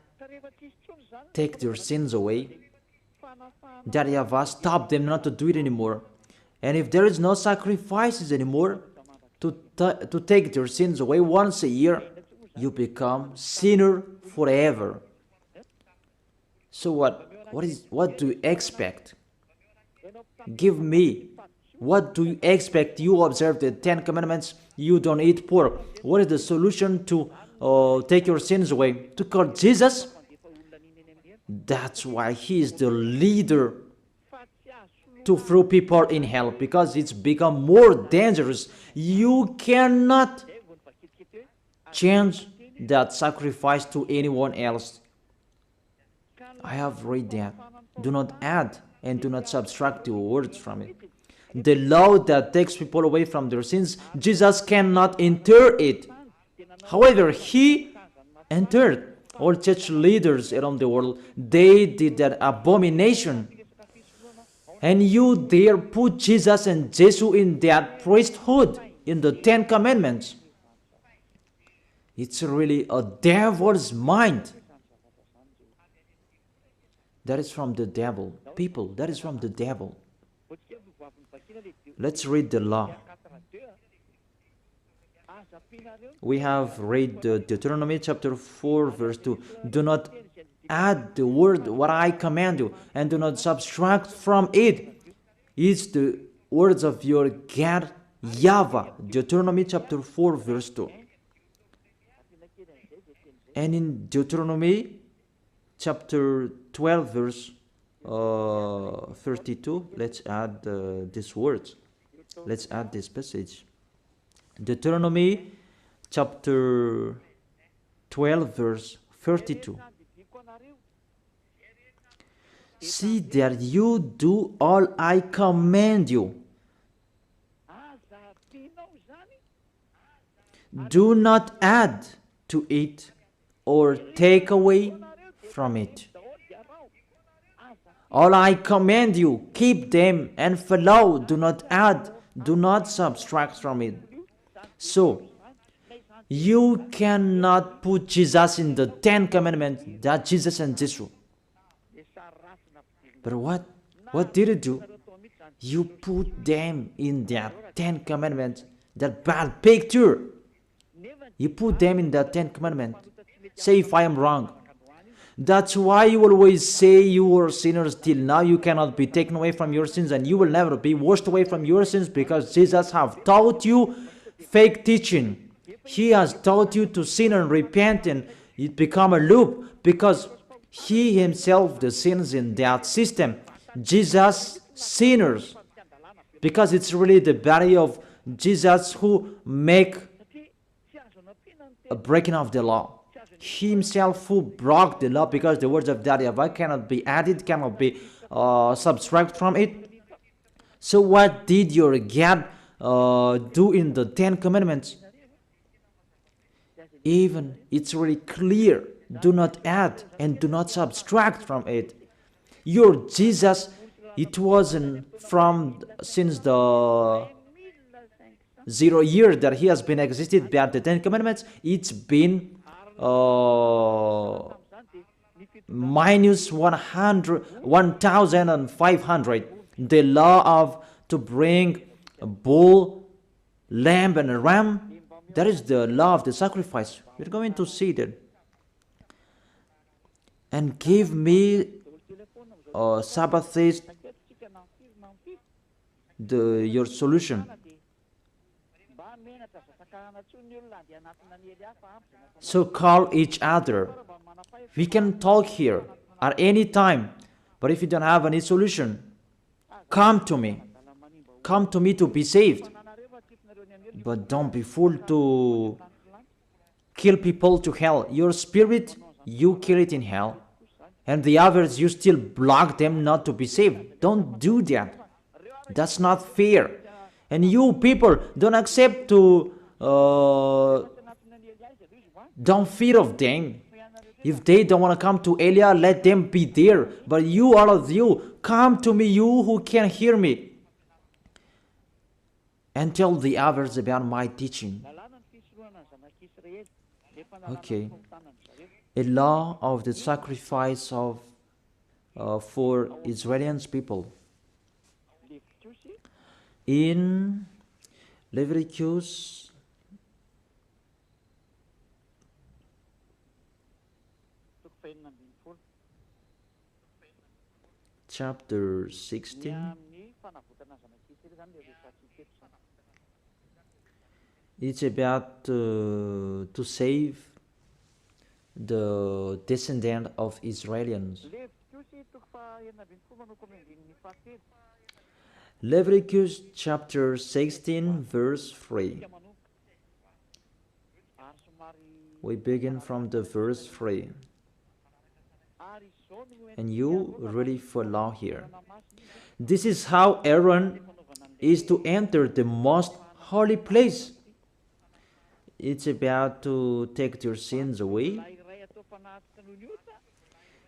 take their sins away, that YAHVAH stopped them not to do it anymore. And if there is no sacrifices anymore to take their sins away once a year, you become sinner forever. So what do you expect? Give me. What do you expect? You observe the 10 commandments, you don't eat pork. What is the solution to take your sins away? To call Jesus? That's why he is the leader to throw people in hell, because it's become more dangerous. You cannot change that sacrifice to anyone else. I have read that. Do not add and do not subtract the words from it. The law that takes people away from their sins, Jesus cannot enter it. However, he entered. All church leaders around the world, they did that abomination. And you dare put Jesus and Jesus in that priesthood, in the 10 commandments. It's really a devil's mind. That is from the devil. People, that is from the devil. Let's read the law. We have read Deuteronomy chapter 4 verse 2. Do not add the word what I command you, and do not subtract from it. It's the words of your God YAHVAH. Deuteronomy chapter 4 verse 2. And in Deuteronomy chapter 12 verse 32, let's add these words. Let's add this passage. Deuteronomy chapter 12 verse 32. See that you do all I command you. Do not add to it or take away from it. All I command you, keep them and follow. Do not add, do not subtract from it. So, you cannot put Jesus in the 10 Commandments, that Jesus and Jesus. But what did you do? You put them in that 10 Commandments, that bad picture. You put them in the 10 Commandments. Say if I am wrong. That's why you always say you were sinners till now. You cannot be taken away from your sins, and you will never be washed away from your sins, because Jesus have taught you fake teaching. He has taught you to sin and repent, and it become a loop, because he himself the sins in that system. Jesus sinners, because it's really the body of Jesus who make a breaking of the law. He himself who broke the law, because the words of YAHVAH cannot be added, cannot be subtracted from it. So what did your God do in the 10 Commandments? Even it's really clear. Do not add and do not subtract from it. Your Jesus, it wasn't from since the 0 year that he has been existed by the 10 Commandments. It's been minus 1,500. The law of to bring a bull, lamb, and a ram. That is the law of the sacrifice. We're going to see that. And give me Sabbath says your solution. So call each other. We can talk here at any time, but if you don't have any solution, come to me. Come to me to be saved. But don't be fooled to kill people to hell. Your spirit, you kill it in hell. And the others, you still block them not to be saved. Don't do that. That's not fair. And you people, don't accept to don't fear of them. If they don't want to come to Elia, let them be there. But you, all of you, come to me, you who can hear me, and tell the others about my teaching. Okay. A law of the sacrifice of for Israeli people. In Leviticus chapter 16, it's about to save the descendant of Israelians. Leviticus chapter 16 verse 3. We begin from the verse 3. And you really follow here. This is how Aaron is to enter the most holy place. It's about to take your sins away.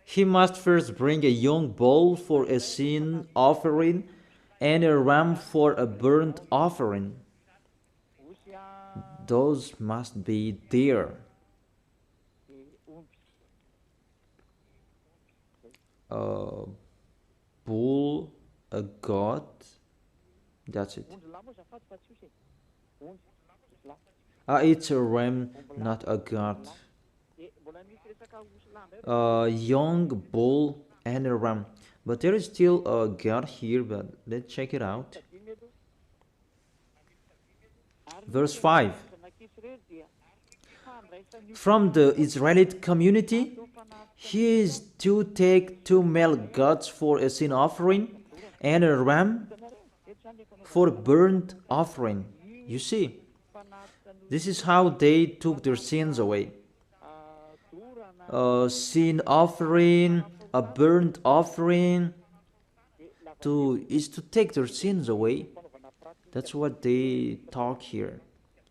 He must first bring a young bull for a sin offering and a ram for a burnt offering. Those must be there. A bull, a goat, that's it. It's a ram, not a goat. A young bull and a ram. But there is still a goat here, but let's check it out. Verse 5. From the Israelite community, he is to take 2 male goats for a sin offering and a ram for burnt offering. You see, this is how they took their sins away. Sin offering, a burnt offering, is to take their sins away. That's what they talk here.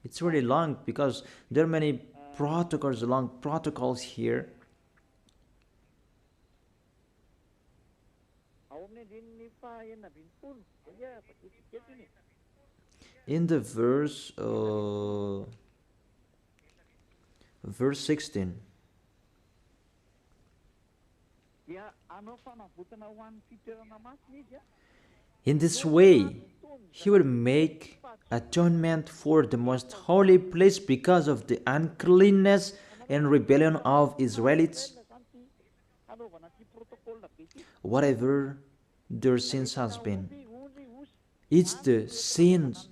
It's really long because there are many long protocols here. In the verse 16. In this way, he will make atonement for the most holy place because of the uncleanness and rebellion of Israelites, whatever their sins has been. It's the sins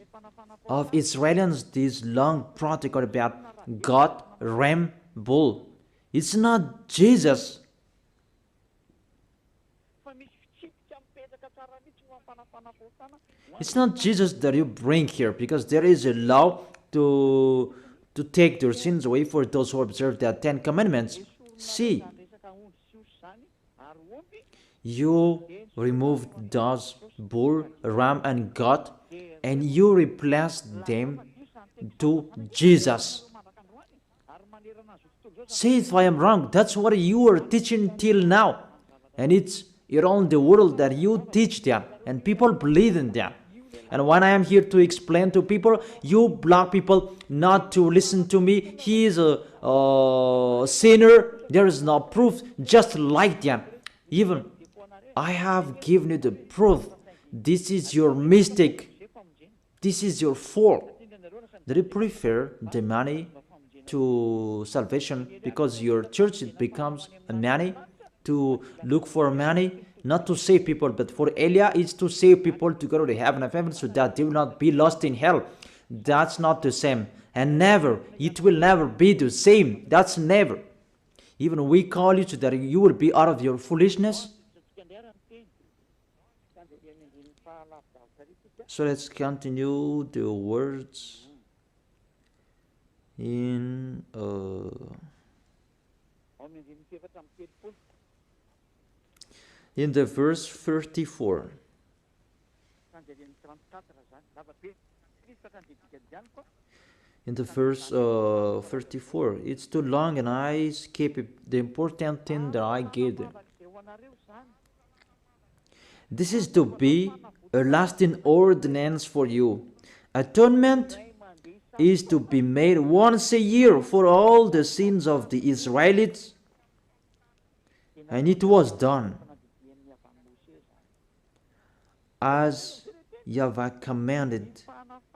of Israelians, this long protocol about God, ram, bull. It's not Jesus. It's not Jesus that you bring here, because there is a law to take their sins away for those who observe the 10 Commandments. See, you removed those bull, ram, and goat, and you replaced them to Jesus. Say if I am wrong. That's what you are teaching till now, and it's around the world that you teach that, and people believe in that. And when I am here to explain to people, you block people not to listen to me. He is a sinner. There is no proof. Just like that. Even I have given you the proof. This is your mistake. This is your fault. Do you prefer the money to salvation because your church becomes a money to look for money? Not to save people, but for Elia, it's to save people to go to heaven of heaven so that they will not be lost in hell. That's not the same. And never, it will never be the same. That's never. Even we call you so that you will be out of your foolishness. So let's continue the words in the verse 34. In the verse 34, it's too long and I skip the important thing that I gave them. This is to be a lasting ordinance for you. Atonement is to be made once a year for all the sins of the Israelites, and it was done as YAHVAH commanded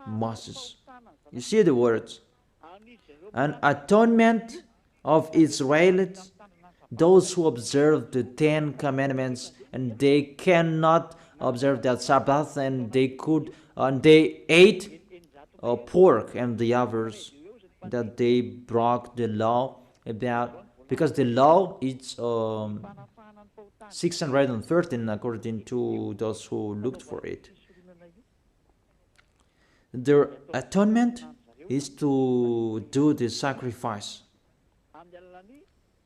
Moses. You see the words. An atonement of Israelites, those who observe the 10 Commandments, and they cannot observe that Sabbath, and they ate pork, and the others that they broke the law about, because the law is 613 according to those who looked for it. Their atonement is to do the sacrifice.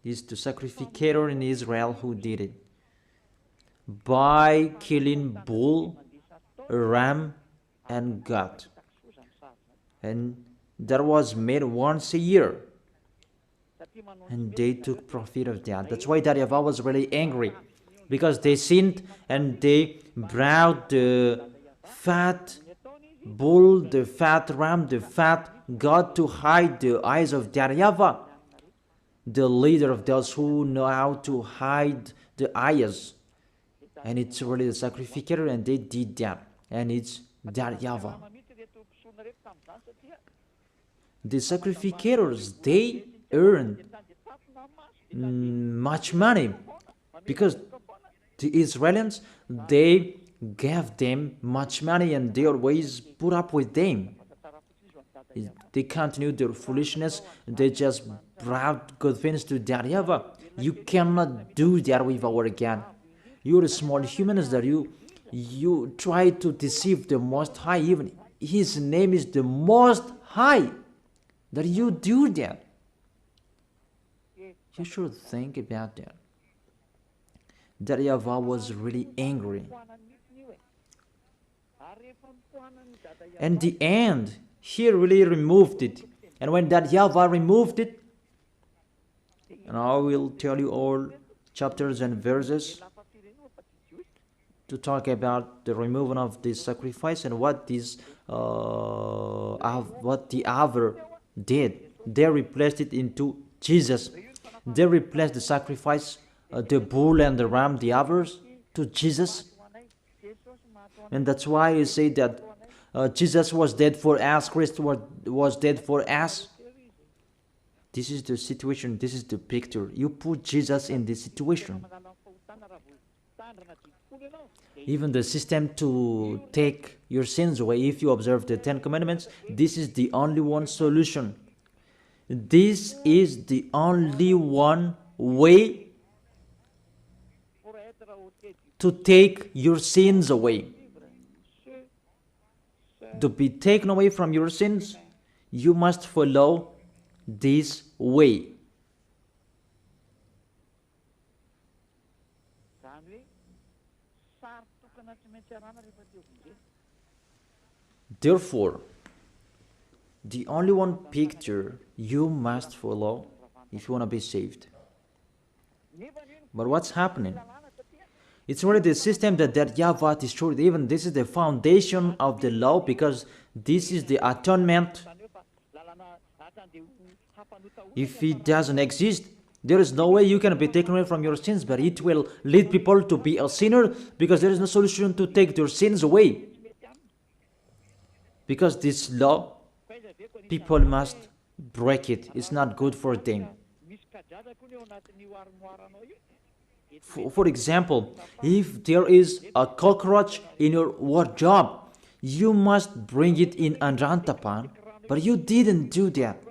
It's the sacrificator in Israel who did it by killing bull, ram, and goat, and that was made once a year, and they took profit of that. That's why YAHVAH was really angry, because they sinned and they brought the fat bull, the fat ram, the fat goat to hide the eyes of YAHVAH, the leader of those who know how to hide the eyes. And it's really the sacrificator, and they did that, and it's YAHVAH. The sacrificators, they earned much money, because the Israelites, they gave them much money, and they always put up with them. They continued their foolishness, they just brought good things to YAHVAH. You cannot do that with our God. You're small humans that you You try to deceive the Most High, even His name is the Most High, that you do that. You should think about that. That YAHVAH was really angry. And the end, He really removed it. And when that YAHVAH removed it, and I will tell you all chapters and verses to talk about the removal of this sacrifice and what this what the other did. They replaced it into Jesus. They replaced the sacrifice, the bull and the ram, the others, to Jesus. And that's why you say that Jesus was dead for us, Christ was dead for us. This is the situation, this is the picture. You put Jesus in this situation. Even the system to take your sins away, if you observe the 10 Commandments, this is the only one solution. This is the only one way to take your sins away. To be taken away from your sins, you must follow this way. Therefore, the only one picture you must follow if you want to be saved. But what's happening? It's already the system that YAHVAH destroyed. Even this is the foundation of the law, because this is the atonement. If it doesn't exist, there is no way you can be taken away from your sins, but it will lead people to be a sinner, because there is no solution to take their sins away. Because this law, people must break it. It's not good for them. For example, if there is a cockroach in your wardrobe, you must bring it in Anrantapan, but you didn't do that.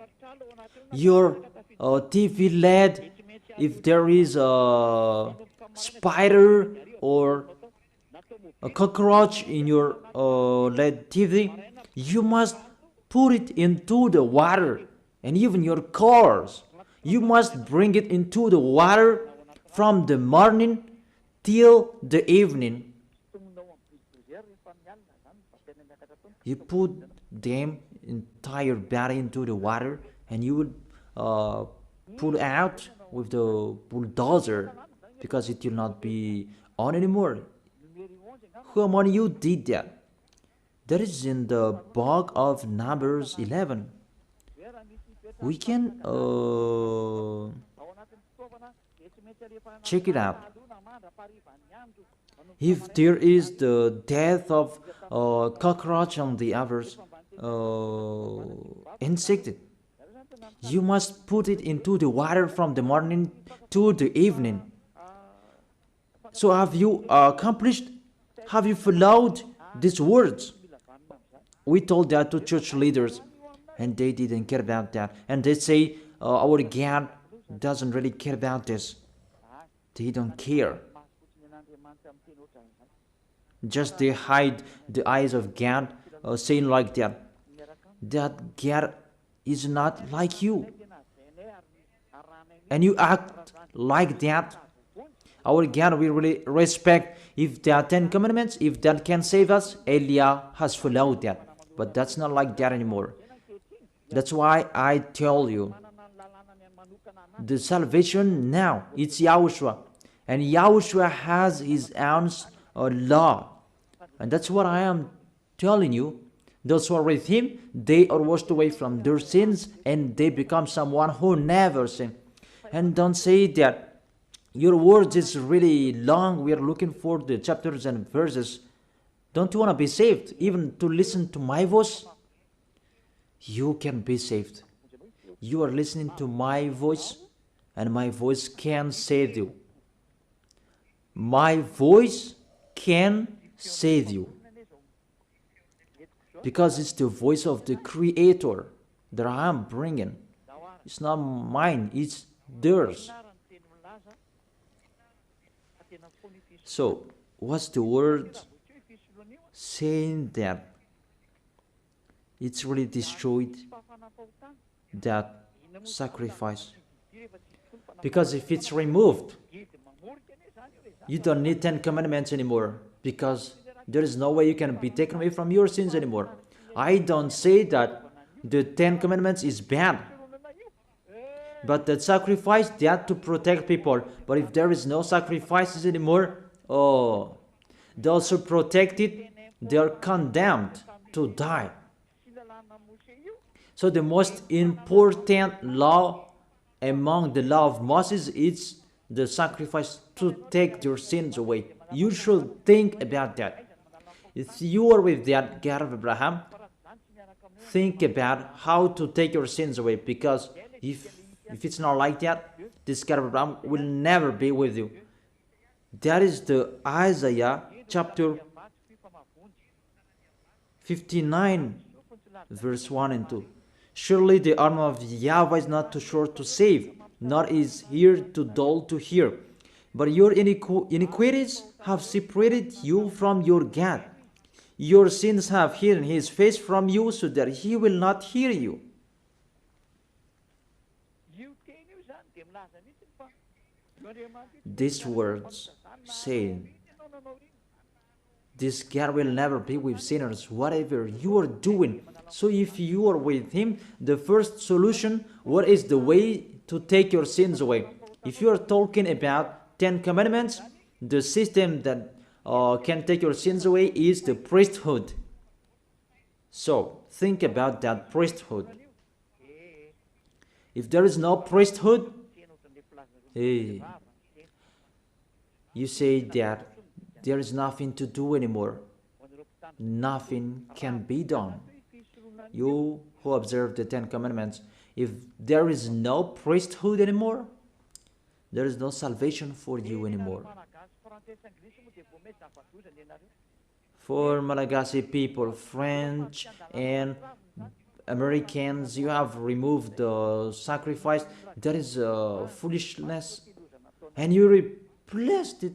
Your TV LED, if there is a spider or a cockroach in your LED TV, you must put it into the water. And even your cars, you must bring it into the water from the morning till the evening. You put them entire body into the water, and you would pull out with the bulldozer, because it will not be on anymore. Who among you did that? That is in the book of Numbers 11. We can check it out. If there is the death of cockroach and the others insected, you must put it into the water from the morning to the evening. So have you accomplished? Have you followed these words? We told that to church leaders, and they didn't care about that. And they say, our God doesn't really care about this. They don't care. Just they hide the eyes of God, saying like that. That God is not like you. And you act like that. Our God we really respect. If there are 10 commandments, if that can save us, Elia has followed that. But that's not like that anymore. That's why I tell you, the salvation now, it's YAHOSHUAH. And YAHOSHUAH has his own law. And that's what I am telling you. Those who are with him, they are washed away from their sins, and they become someone who never sinned. And don't say that your words is really long. We are looking for the chapters and verses. Don't you want to be saved? Even to listen to my voice? You can be saved. You are listening to my voice, and my voice can save you. My voice can save you. Because it's the voice of the Creator that I am bringing. It's not mine, it's theirs. So, what's the word saying that it's really destroyed that sacrifice. Because if it's removed, you don't need 10 commandments anymore, because there is no way you can be taken away from your sins anymore. I don't say that the 10 commandments is bad, but the sacrifice, they had to protect people. But if there is no sacrifices anymore, oh, those who protect it, they are condemned to die. So the most important law among the law of Moses is the sacrifice to take your sins away. You should think about that. If you are with that God of Abraham, think about how to take your sins away, because if it's not like that, this God of Abraham will never be with you. That is the Isaiah chapter 59 verse 1 and 2. Surely the arm of YAHVAH is not too short to save, nor is ear too dull to hear. But your iniquities have separated you from your God. Your sins have hidden his face from you, so that he will not hear you. These words say, this God will never be with sinners, whatever you are doing. So if you are with him, the first solution, what is the way to take your sins away? If you are talking about 10 commandments, the system that can take your sins away is the priesthood. So think about that priesthood. If there is no priesthood, you say that there is nothing to do anymore. Nothing can be done. You who observe the 10 commandments, if there is no priesthood anymore, there is no salvation for you anymore. For Malagasy people, French and Americans, you have removed the sacrifice. That is foolishness. And you replaced it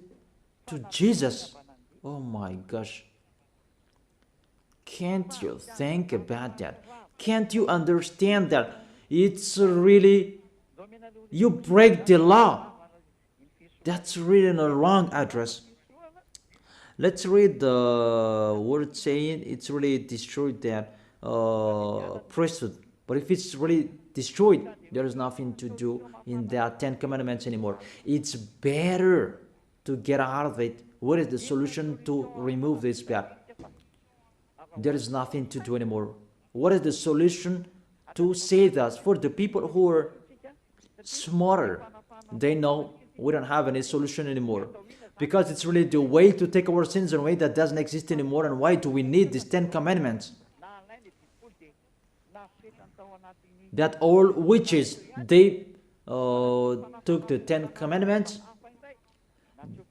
to Jesus. Oh my gosh. Can't you think about that? Can't you understand that? It's really, you break the law. That's really a wrong address. Let's read the word saying it's really destroyed that priesthood. But if it's really destroyed, there is nothing to do in that 10 commandments anymore. It's better to get out of it. What is the solution to remove this bad? There is nothing to do anymore. What is the solution to save us? For the people who are smarter, they know we don't have any solution anymore, because it's really the way to take our sins away that doesn't exist anymore. And why do we need these 10 commandments? That all witches, they took the 10 commandments,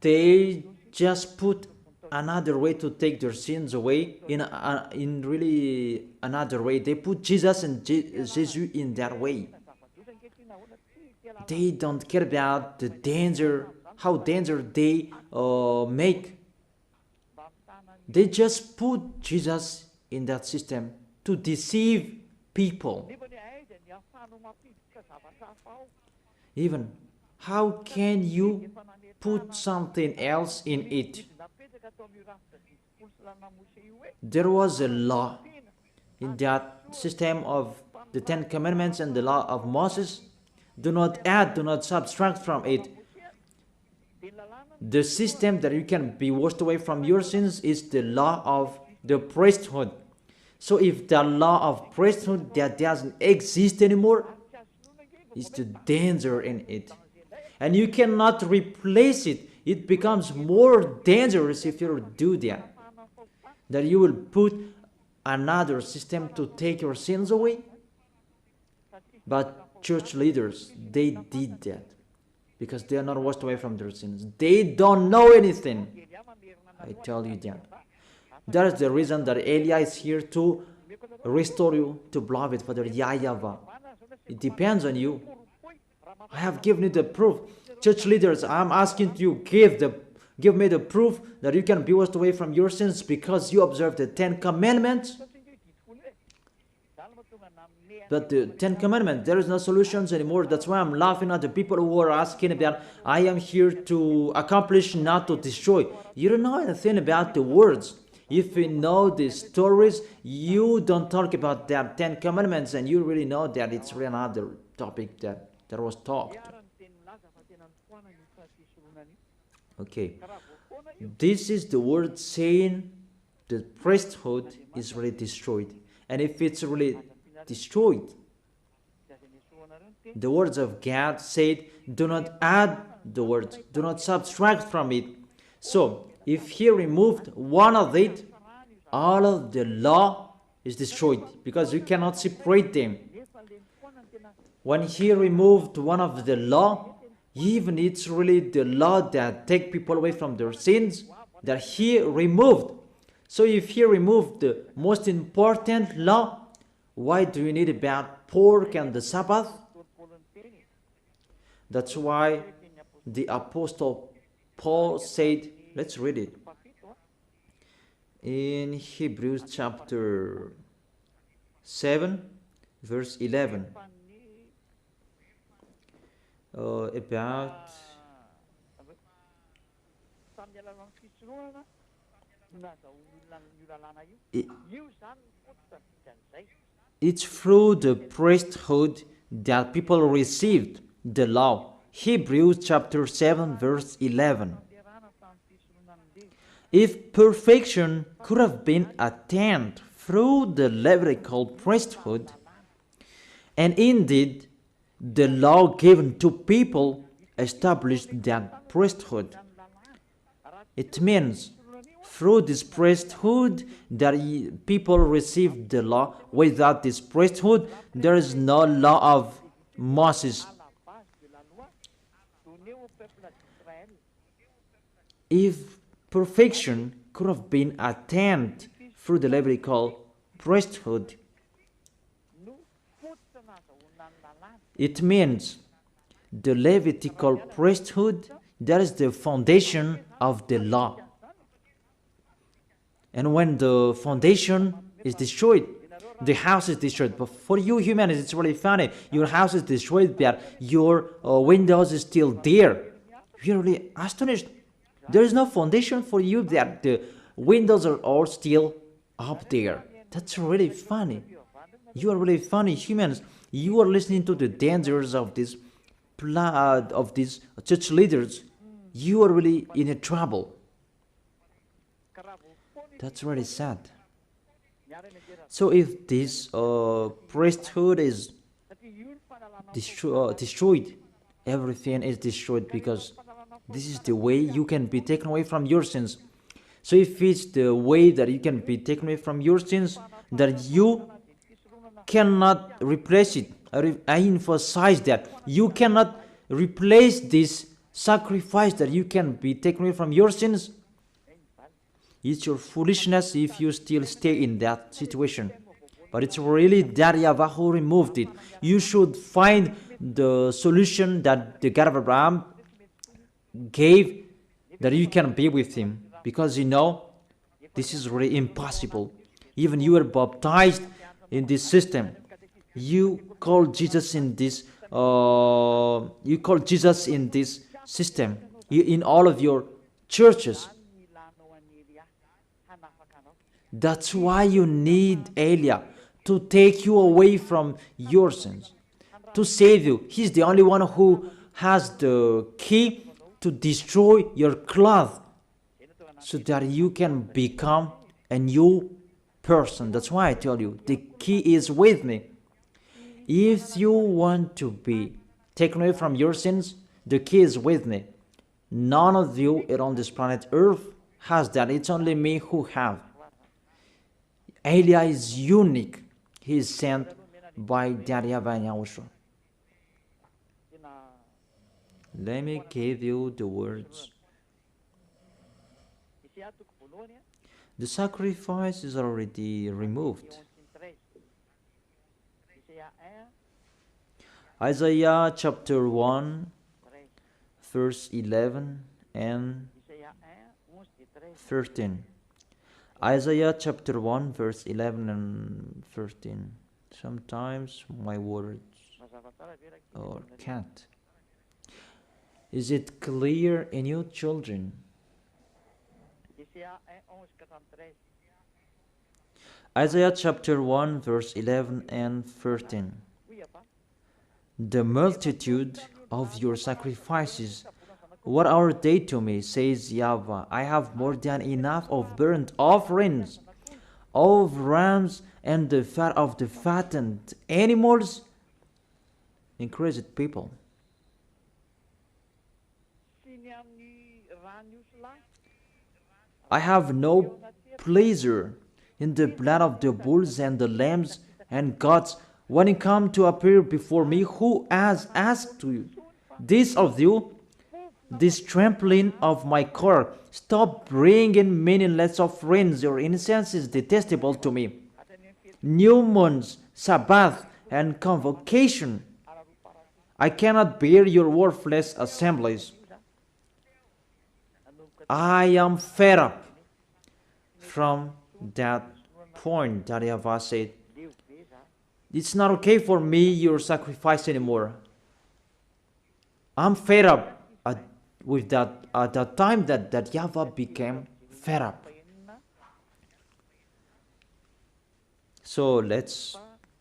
they just put another way to take their sins away in really another way. They put Jesus and Jesus in that way. They don't care about the danger, how danger they make. They just put Jesus in that system to deceive people. Even, how can you put something else in it? There was a law in that system of the 10 commandments and the law of Moses. Do not add, do not subtract from it. The system that you can be washed away from your sins is the law of the priesthood. So if the law of priesthood that doesn't exist anymore, is the danger in it. And you cannot replace it. It becomes more dangerous if you do that. That you will put another system to take your sins away. But church leaders, they did that because they are not washed away from their sins. They don't know anything. I tell you that. That is the reason that Elia is here to restore you to beloved Father YAHVAH. It depends on you. I have given you the proof. Church leaders, I'm asking you, give the Give me the proof that you can be washed away from your sins because you observe the 10 Commandments. But the 10 Commandments, there is no solutions anymore. That's why I'm laughing at the people who are asking about, I am here to accomplish, not to destroy. You don't know anything about the words. If you know the stories, you don't talk about that 10 Commandments, and you really know that it's really another topic that was talked. Okay. This is the word saying the priesthood is really destroyed. And if it's really destroyed, the words of God said, do not add the words, do not subtract from it. So, if he removed one of it, all of the law is destroyed because you cannot separate them. When he removed one of the law, even it's really the law that take people away from their sins that he removed. So if he removed the most important law, why do you need about pork and the Sabbath? That's why the Apostle Paul said, let's read it. In Hebrews chapter 7, verse 11. About it's through the priesthood that people received the law. Hebrews chapter 7 verse 11. If perfection could have been attained through the Levitical priesthood, and indeed the law given to people established that priesthood, it means through this priesthood that people received the law. Without this priesthood, there is no law of Moses. If perfection could have been attained through the Levitical priesthood, it means the Levitical priesthood, that is the foundation of the law. And when the foundation is destroyed, the house is destroyed. But for you humans, it's really funny. Your house is destroyed, but your windows is still there. You're really astonished. There is no foundation for you that the windows are all still up there. That's really funny. You are really funny humans. You are listening to the dangers of these church leaders. You are really in a trouble. That's really sad. So if this priesthood is destroyed, everything is destroyed, because this is the way you can be taken away from your sins. So if it's the way that you can be taken away from your sins, that you cannot replace it. I emphasize that. You cannot replace this sacrifice that you can be taken away from your sins. It's your foolishness if you still stay in that situation. But it's really that YAHVAH who removed it. You should find the solution that the God of Abraham gave, that you can be with him. Because you know, this is really impossible. Even you were baptized in this system. You call Jesus in this system. In all of your churches. That's why you need Eliah to take you away from your sins, to save you. He's the only one who has the key to destroy your cloth, so that you can become a new person. That's why I tell you, the key is with me. If you want to be taken away from your sins, the key is with me. None of you on this planet Earth has that. It's only me who have. Eliah is unique. He is sent by YAHVAH and YAHOSHUAH. Let me give you the words. The sacrifice is already removed. Isaiah chapter 1, verse 11 and 13. Isaiah chapter 1 verse 11 and 13. Sometimes my words or can't. Is it clear in you, children? Isaiah chapter 1 verse 11 and 13. The multitude of your sacrifices, what are they to me, says YAHVAH? I have more than enough of burnt offerings, of rams, and the fat of the fattened animals. Increased people. I have no pleasure in the blood of the bulls and the lambs and goats when you come to appear before me. Who has asked you this of you? This trampling of my core. Stop bringing meaningless offerings. Your incense is detestable to me. New moons, Sabbath, and convocation. I cannot bear your worthless assemblies. I am fed up. From that point, that YAHVAH said, it's not okay for me, your sacrifice anymore. I'm fed up with that at the time that YAHVAH became fed up. So let's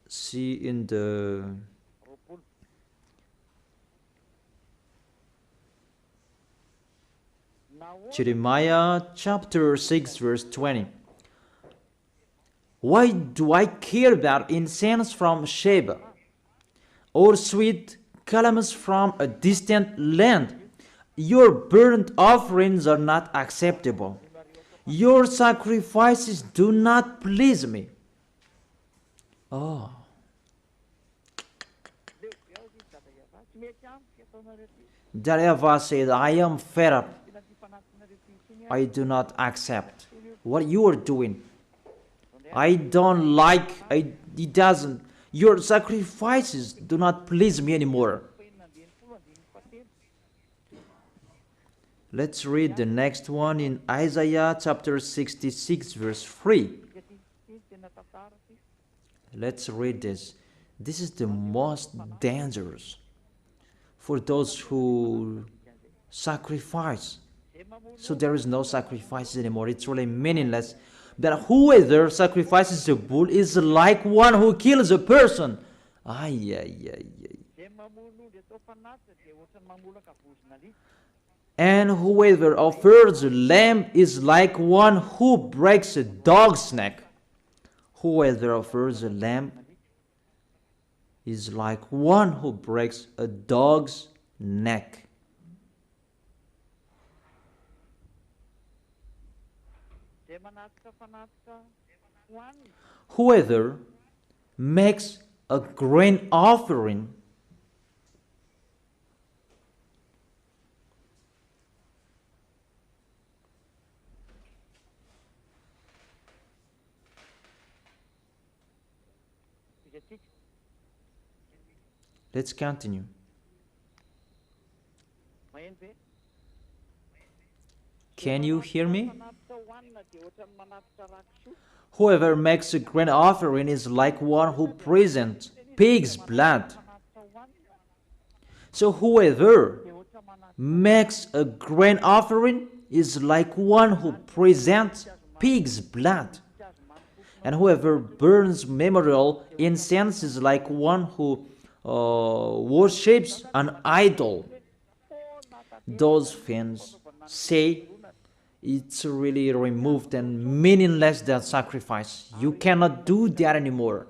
see in the Jeremiah chapter 6 verse 20. Why do I care about incense from Sheba, or sweet calamus from a distant land? Your burnt offerings are not acceptable. Your sacrifices do not please me. Oh. That YAHVAH said, I am fed up. I do not accept what you are doing. I don't like, it doesn't. Your sacrifices do not please me anymore. Let's read the next one in Isaiah chapter 66 verse 3. Let's read this. This is the most dangerous for those who sacrifice. So there is no sacrifices anymore. It's really meaningless. That whoever sacrifices a bull is like one who kills a person. Ay, ay, ay, ay. And whoever offers a lamb is like one who breaks a dog's neck. Whoever offers a lamb is like one who breaks a dog's neck. Whoever makes a grain offering Let's continue. Can you hear me? Whoever makes a grain offering is like one who presents pig's blood. So whoever makes a grain offering is like one who presents pig's blood. And whoever burns memorial incense is like one who worships an idol. Those things say it's really removed and meaningless, that sacrifice. You cannot do that anymore.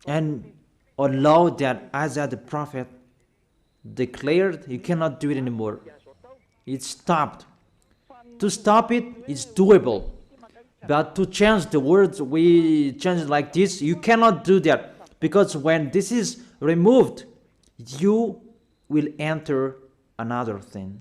And allow that Isaiah the prophet declared, you cannot do it anymore. It's stopped. To stop it is doable. But to change the words, we change it like this. You cannot do that. Because when this is removed, you will enter another thing.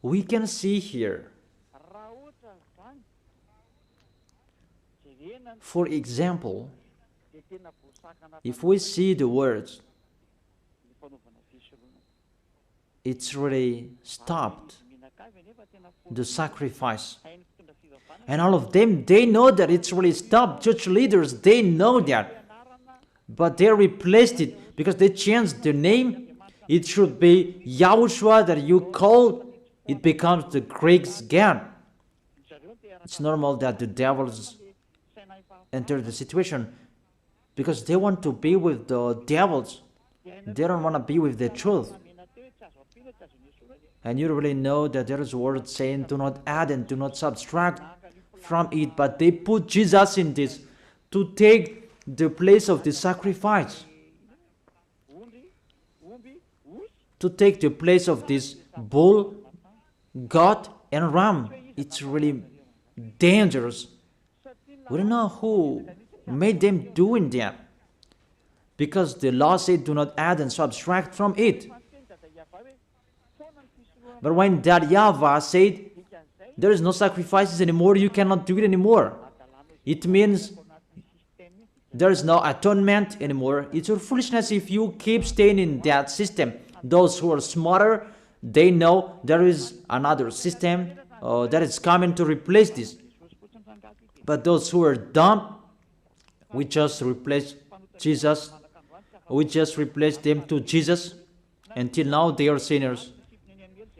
We can see here, for example, if we see the words, it's really stopped the sacrifice. And all of them, they know that it's really stopped. Church leaders, they know that. But they replaced it because they changed the name. It should be YAHOSHUAH that you call. It becomes the Greek's God. It's normal that the devils enter the situation because they want to be with the devils. They don't want to be with the truth. And you really know that there is a word saying, do not add and do not subtract from it. But they put Jesus in this to take the place of the sacrifice. To take the place of this bull, goat, and ram. It's really dangerous. We don't know who made them doing that. Because the law said, do not add and subtract from it. But when that YAHVAH said, there is no sacrifices anymore, you cannot do it anymore. It means there is no atonement anymore. It's your foolishness if you keep staying in that system. Those who are smarter, they know there is another system that is coming to replace this. But those who are dumb, we just replace Jesus. We just replace them to Jesus. Until now, they are sinners.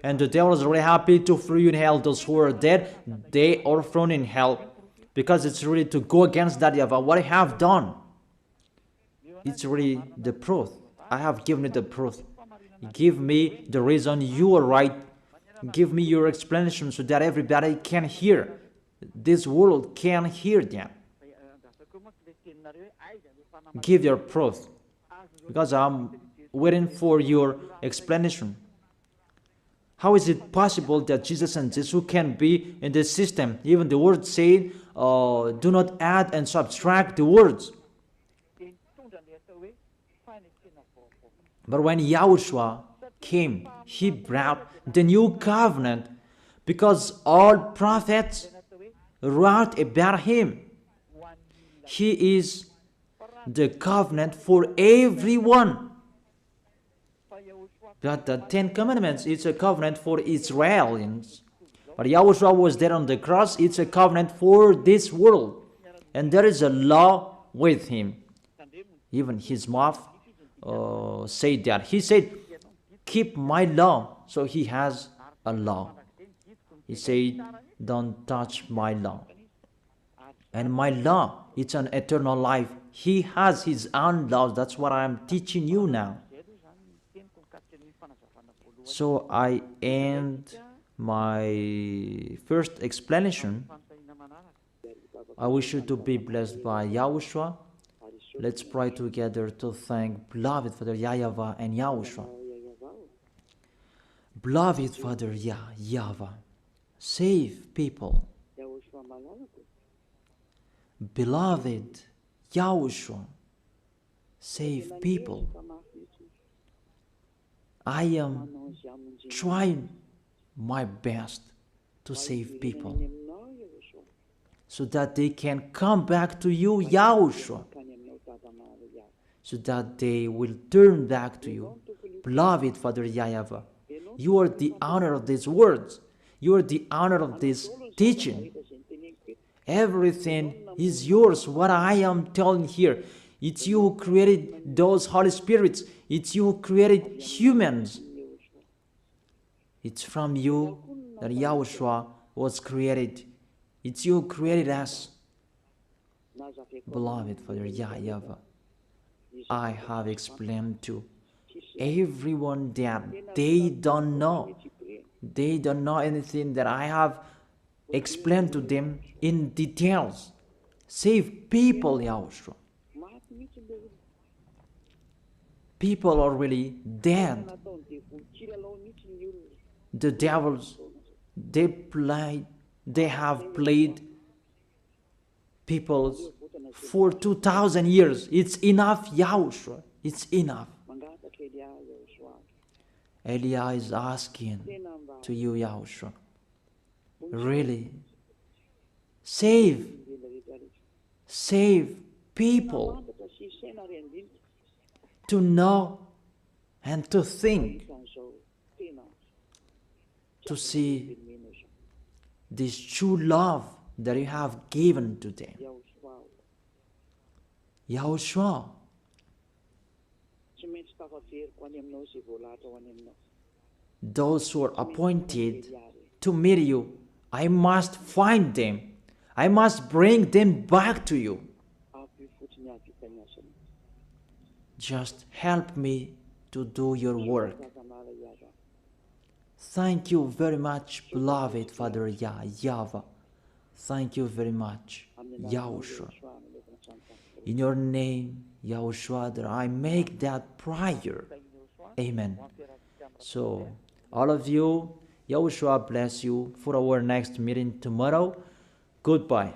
And the devil is really happy to throw you in hell. Those who are dead, they are thrown in hell. Because it's really to go against that YAHVAH. What I have done, it's really the proof. I have given you the proof. Give me the reason you are right. Give me your explanation so that everybody can hear. This world can hear them. Give your proof. Because I'm waiting for your explanation. How is it possible that Jesus and Jesus can be in this system? Even the word saying, do not add and subtract the words. But when YAHOSHUAH came, he brought the new covenant because all prophets wrote about him. He is the covenant for everyone. But the 10 Commandments, it's a covenant for Israelians. But YAHOSHUAH was there on the cross, it's a covenant for this world. And there is a law with him. Even his mouth said that. He said, keep my law. So he has a law. He said, don't touch my law. And my law, it's an eternal life. He has his own laws. That's what I'm teaching you now. So I end my first explanation. I wish you to be blessed by YAHOSHUAH. Let's pray together to thank beloved Father YAHVAH and YAHOSHUAH. Beloved Father YAHVAH, save people. Beloved YAHOSHUAH, save people. I am trying my best to save people so that they can come back to you, YAHOSHUAH, so that they will turn back to you. Beloved Father YAHVAH, you are the honor of these words. You are the honor of this teaching. Everything is yours, what I am telling here. It's you who created those Holy Spirits. It's you who created humans. It's from you that YAHOSHUAH was created. It's you who created us. Beloved Father YAHVAH, I have explained to everyone that they don't know. They don't know anything that I have explained to them in details. Save people, YAHOSHUAH. People are really dead. The devils, they have played people for 2,000 years. It's enough, YAHOSHUAH. It's enough. Elia is asking to you, Yahushua, really, save people to know and to think, to see this true love that you have given to them. Yahushua, those who are appointed to meet you, I must find them. I must bring them back to you. Just help me to do your work. Thank you very much, beloved Father YAHVAH. Thank you very much, Yahushua. In your name, Yahushua, that I make that prayer. Amen. So, all of you, Yahushua bless you for our next meeting tomorrow. Goodbye.